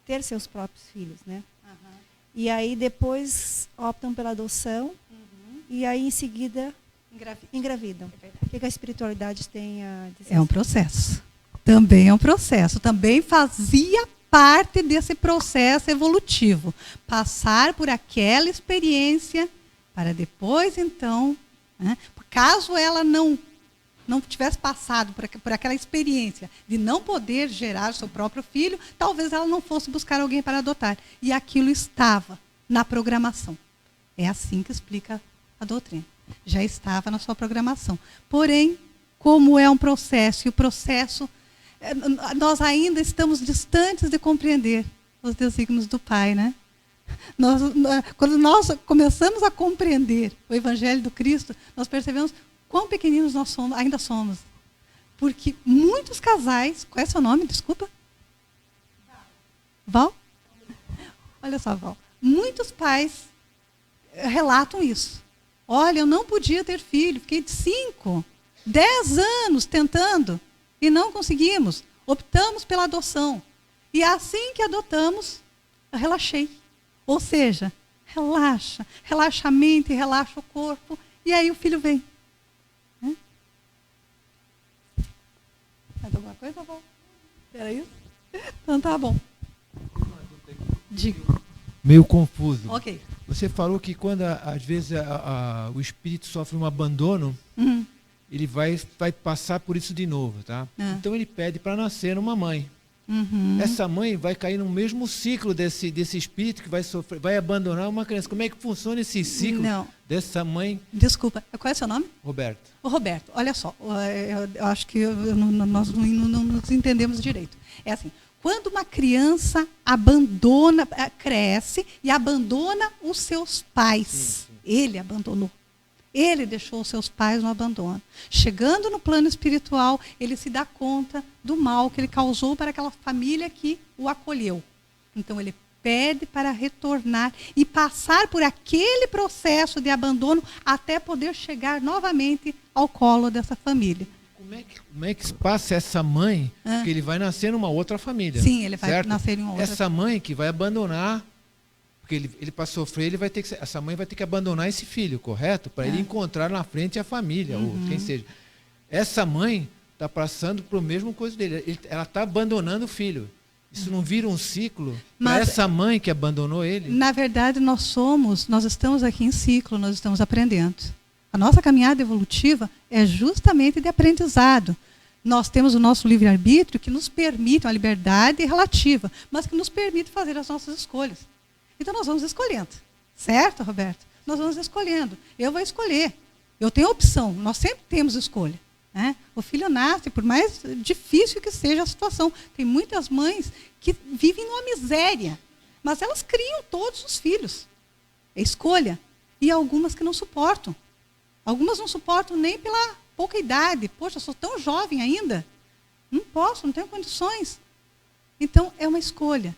ter seus próprios filhos, né? Uhum. E aí depois optam pela adoção e aí em seguida engravidam. O que a espiritualidade tem a dizer? É um processo. Também é um processo. Também fazia parte desse processo evolutivo. Passar por aquela experiência para depois, então, né, caso ela não tivesse passado por aquela experiência de não poder gerar seu próprio filho, talvez ela não fosse buscar alguém para adotar. E aquilo estava na programação. É assim que explica a doutrina. Já estava na sua programação. Porém, como é um processo, e o processo, nós ainda estamos distantes de compreender os desígnios do Pai, né? Quando nós começamos a compreender o Evangelho do Cristo, nós percebemos quão pequeninos nós ainda somos. Porque muitos casais... Qual é o seu nome? Desculpa. Val? Olha só, Val. Muitos pais relatam isso. Olha, eu não podia ter filho. Fiquei de 5, 10 anos tentando e não conseguimos. Optamos pela adoção. E assim que adotamos, eu relaxei. Ou seja, relaxa a mente, relaxa o corpo. E aí o filho vem. Mais alguma coisa, Val? Era isso? Então tá bom. Diga. Meio confuso. Ok. Você falou que quando, às vezes, o espírito sofre um abandono, ele vai passar por isso de novo, tá? Então ele pede para nascer uma mãe. Essa mãe vai cair no mesmo ciclo desse espírito que vai abandonar uma criança. Como é que funciona esse ciclo dessa mãe? Desculpa, qual é o seu nome? Roberto. O Roberto, olha só, eu acho que nós não nos entendemos direito. É assim, quando uma criança cresce e abandona os seus pais, ele abandonou. Ele deixou os seus pais no abandono. Chegando no plano espiritual, ele se dá conta do mal que ele causou para aquela família que o acolheu. Então ele pede para retornar e passar por aquele processo de abandono até poder chegar novamente ao colo dessa família. Como é que se passa essa mãe que ele vai nascer numa outra família? Sim, ele vai certo? nascer em uma outra. Essa mãe que vai abandonar, porque ele para sofrer, essa mãe vai ter que abandonar esse filho, correto? Para ele encontrar na frente a família, ou quem seja. Essa mãe está passando por mesmo coisa dele. Ela está abandonando o filho. Isso não vira um ciclo para essa mãe que abandonou ele? Na verdade, nós estamos aqui em ciclo, nós estamos aprendendo. A nossa caminhada evolutiva é justamente de aprendizado. Nós temos o nosso livre-arbítrio que nos permite, uma liberdade relativa, mas que nos permite fazer as nossas escolhas. Então nós vamos escolhendo. Certo, Roberto? Nós vamos escolhendo. Eu vou escolher. Eu tenho opção. Nós sempre temos escolha. Né? O filho nasce, por mais difícil que seja a situação. Tem muitas mães que vivem numa miséria, mas elas criam todos os filhos. É escolha. E algumas que não suportam. Algumas não suportam nem pela pouca idade. Poxa, eu sou tão jovem ainda. Não posso, não tenho condições. Então, é uma escolha.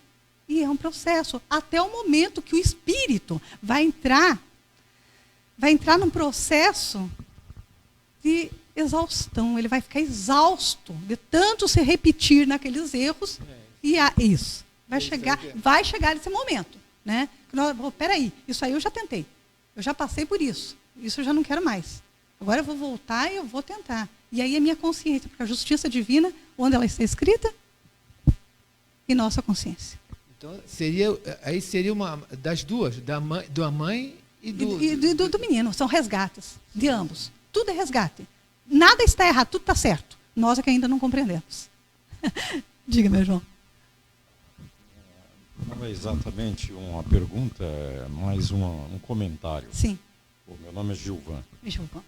E é um processo. Até o momento que o espírito vai entrar num processo de exaustão, ele vai ficar exausto de tanto se repetir naqueles erros. E isso. Vai chegar esse momento. Né? Peraí, isso aí eu já tentei. Eu já passei por isso. Isso eu já não quero mais. Agora eu vou voltar e eu vou tentar. E aí a minha consciência, porque a justiça divina, onde ela está escrita? Em nossa consciência. Então, seria uma das duas, da mãe e do menino. São resgates de ambos. Tudo é resgate. Nada está errado, tudo está certo. Nós é que ainda não compreendemos. Diga, meu João. Não é exatamente uma pergunta, é mais um comentário. Sim. O meu nome é Gilvan. Gilvan.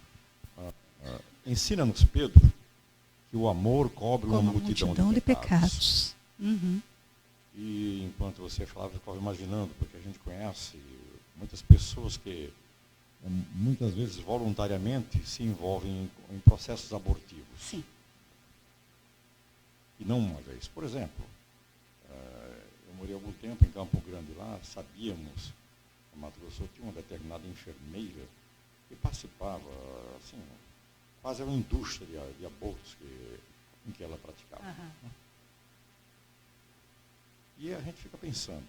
Ensina-nos, Pedro, que o amor cobre uma multidão de pecados. Uhum. E enquanto você falava, eu estava imaginando, porque a gente conhece muitas pessoas que muitas vezes voluntariamente se envolvem em processos abortivos. Sim. E não uma vez. Por exemplo, eu morei algum tempo em Campo Grande lá, sabíamos, no Mato Grosso tinha uma determinada enfermeira que participava, assim, quase uma indústria de abortos em que ela praticava. Uhum. E a gente fica pensando,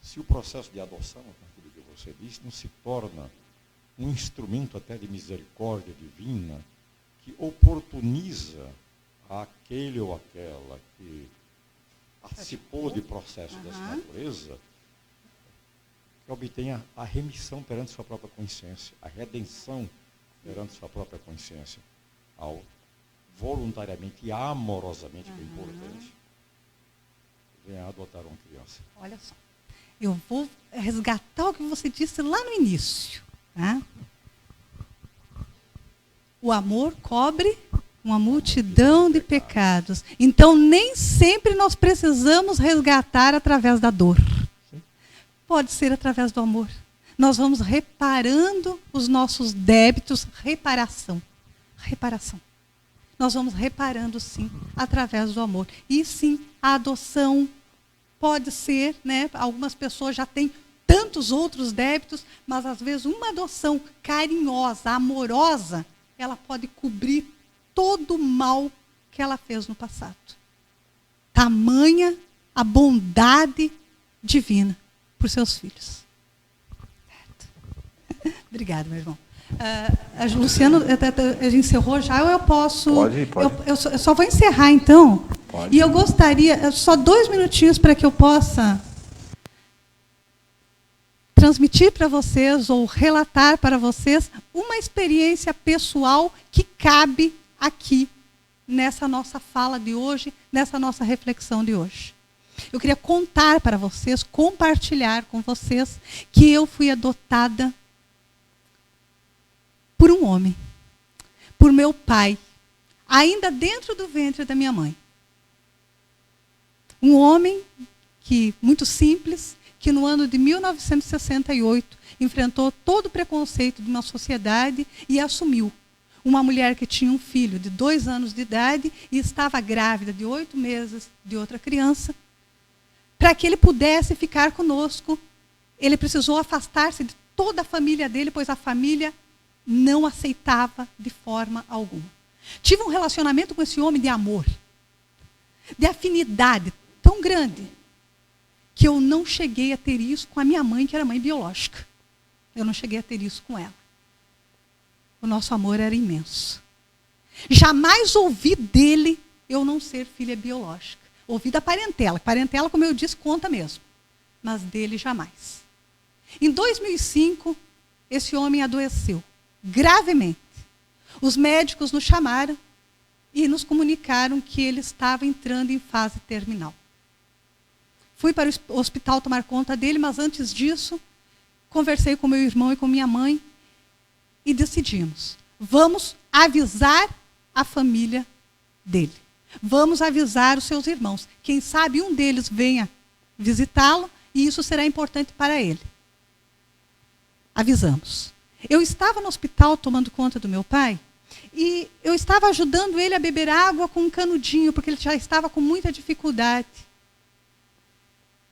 se o processo de adoção, aquilo que você disse, não se torna um instrumento até de misericórdia divina que oportuniza aquele ou aquela que participou de processo dessa natureza, que obtenha a remissão perante sua própria consciência, a redenção perante sua própria consciência, ao voluntariamente e amorosamente, que é importante, venha adotar uma criança. Olha só, eu vou resgatar o que você disse lá no início. Tá? O amor cobre uma multidão de pecados. Então, nem sempre nós precisamos resgatar através da dor. Pode ser através do amor. Nós vamos reparando os nossos débitos, reparação. Nós vamos reparando, sim, através do amor. E, sim, a adoção pode ser, né? Algumas pessoas já têm tantos outros débitos, mas, às vezes, uma adoção carinhosa, amorosa, ela pode cobrir todo o mal que ela fez no passado. Tamanha a bondade divina por seus filhos. Certo. Obrigada, meu irmão. Luciano, a gente encerrou já, ou eu posso... Pode. Eu só vou encerrar, então. Pode. E eu gostaria, só 2 minutinhos para que eu possa transmitir para vocês ou relatar para vocês uma experiência pessoal que cabe aqui, nessa nossa fala de hoje, nessa nossa reflexão de hoje. Eu queria contar para vocês, compartilhar com vocês, que eu fui adotada por um homem, por meu pai, ainda dentro do ventre da minha mãe. Um homem muito simples, que no ano de 1968 enfrentou todo o preconceito de uma sociedade e assumiu uma mulher que tinha um filho de 2 anos de idade e estava grávida de 8 meses de outra criança. Para que ele pudesse ficar conosco, ele precisou afastar-se de toda a família dele, pois a família não aceitava de forma alguma. Tive um relacionamento com esse homem de amor, de afinidade tão grande, que eu não cheguei a ter isso com a minha mãe, que era mãe biológica. Eu não cheguei a ter isso com ela. O nosso amor era imenso. Jamais ouvi dele eu não ser filha biológica. Ouvi da parentela. Parentela, como eu disse, conta mesmo. Mas dele jamais. Em 2005, esse homem adoeceu gravemente. Os médicos nos chamaram e nos comunicaram que ele estava entrando em fase terminal. Fui para o hospital tomar conta dele, mas antes disso, conversei com meu irmão e com minha mãe e decidimos, vamos avisar a família dele. Vamos avisar os seus irmãos. Quem sabe um deles venha visitá-lo e isso será importante para ele. Avisamos. Eu estava no hospital tomando conta do meu pai e eu estava ajudando ele a beber água com um canudinho, porque ele já estava com muita dificuldade.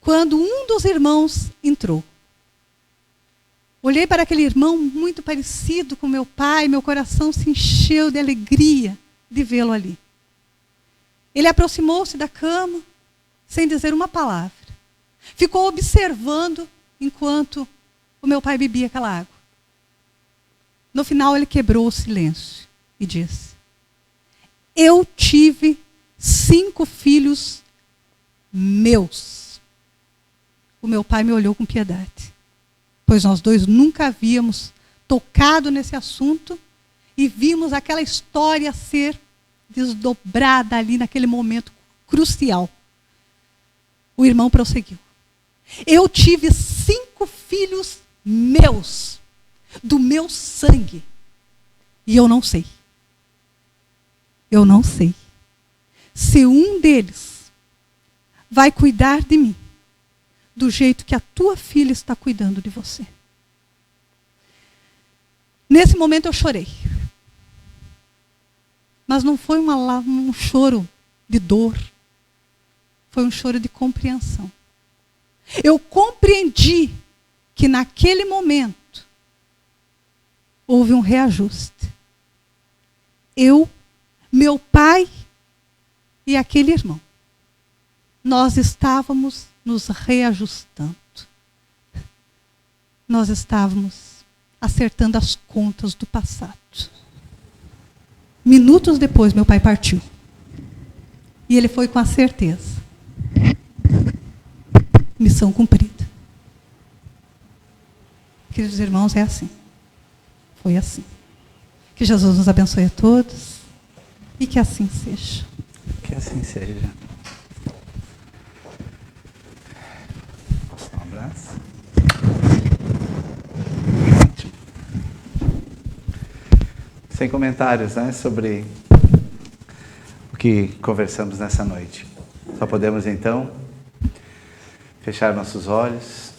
Quando um dos irmãos entrou, Olhei para aquele irmão muito parecido com meu pai, meu coração se encheu de alegria de vê-lo ali. Ele aproximou-se da cama, sem dizer uma palavra. Ficou observando enquanto o meu pai bebia aquela água. No final, ele quebrou o silêncio e disse: eu tive 5 filhos meus. O meu pai me olhou com piedade, pois nós dois nunca havíamos tocado nesse assunto e vimos aquela história ser desdobrada ali naquele momento crucial. O irmão prosseguiu: eu tive 5 filhos meus, do meu sangue, e eu não sei. Eu não sei se um deles vai cuidar de mim do jeito que a tua filha está cuidando de você. Nesse momento eu chorei. Mas não foi um choro de dor. Foi um choro de compreensão. Eu compreendi que naquele momento houve um reajuste. Eu, meu pai e aquele irmão, nós estávamos nos reajustando. Nós estávamos acertando as contas do passado. Minutos depois, meu pai partiu. E ele foi com a certeza: missão cumprida. Queridos irmãos, é assim. Foi assim. Que Jesus nos abençoe a todos e que assim seja. Que assim seja. Um abraço. Sem comentários, né, sobre o que conversamos nessa noite. Só podemos, então, fechar nossos olhos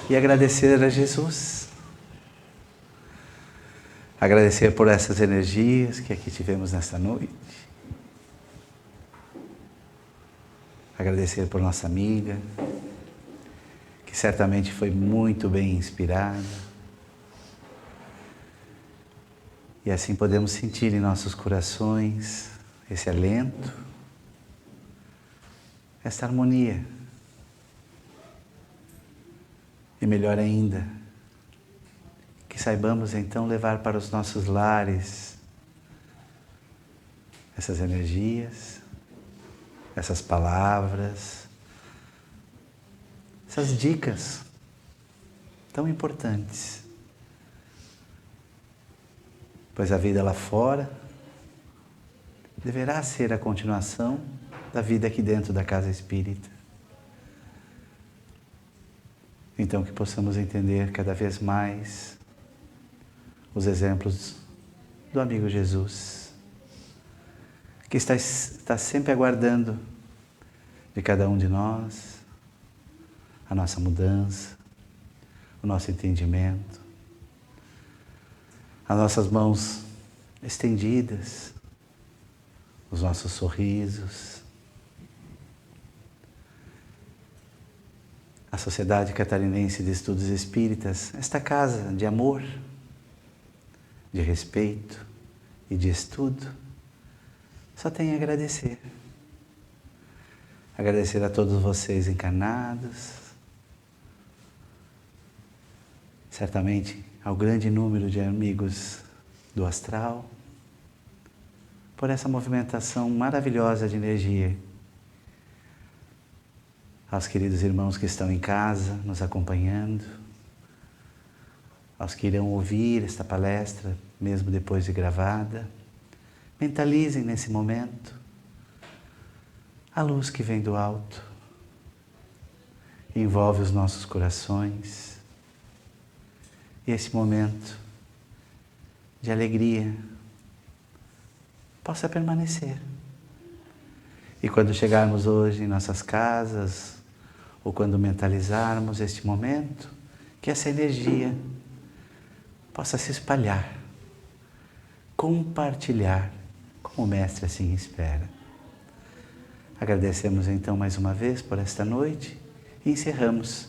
e agradecer a Jesus. Agradecer por essas energias que aqui tivemos nessa noite. Agradecer por nossa amiga, que certamente foi muito bem inspirada. E assim podemos sentir em nossos corações esse alento, essa harmonia. E melhor ainda, que saibamos então levar para os nossos lares essas energias, essas palavras, essas dicas tão importantes. Pois a vida lá fora deverá ser a continuação da vida aqui dentro da casa espírita. Então que possamos entender cada vez mais os exemplos do amigo Jesus, que está sempre aguardando de cada um de nós a nossa mudança, o nosso entendimento, as nossas mãos estendidas, os nossos sorrisos. A Sociedade Catarinense de Estudos Espíritas, esta casa de amor, de respeito e de estudo, só tem a agradecer. Agradecer a todos vocês encarnados, certamente ao grande número de amigos do astral, por essa movimentação maravilhosa de energia. Aos queridos irmãos que estão em casa, nos acompanhando, aos que irão ouvir esta palestra, mesmo depois de gravada, mentalizem nesse momento a luz que vem do alto, envolve os nossos corações, e esse momento de alegria possa permanecer. E quando chegarmos hoje em nossas casas, ou quando mentalizarmos este momento, que essa energia possa se espalhar, compartilhar, como o Mestre assim espera. Agradecemos então mais uma vez por esta noite e encerramos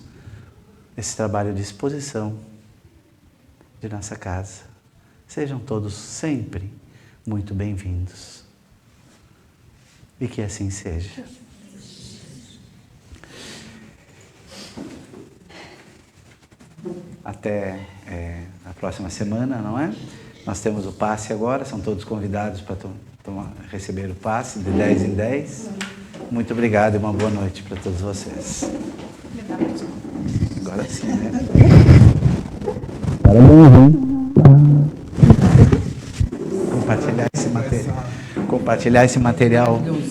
esse trabalho de exposição de nossa casa. Sejam todos sempre muito bem-vindos. E que assim seja. Até a próxima semana, não é? Nós temos o passe agora, são todos convidados para receber o passe de 10 em 10. Muito obrigado e uma boa noite para todos vocês. Agora sim, né? Compartilhar esse material.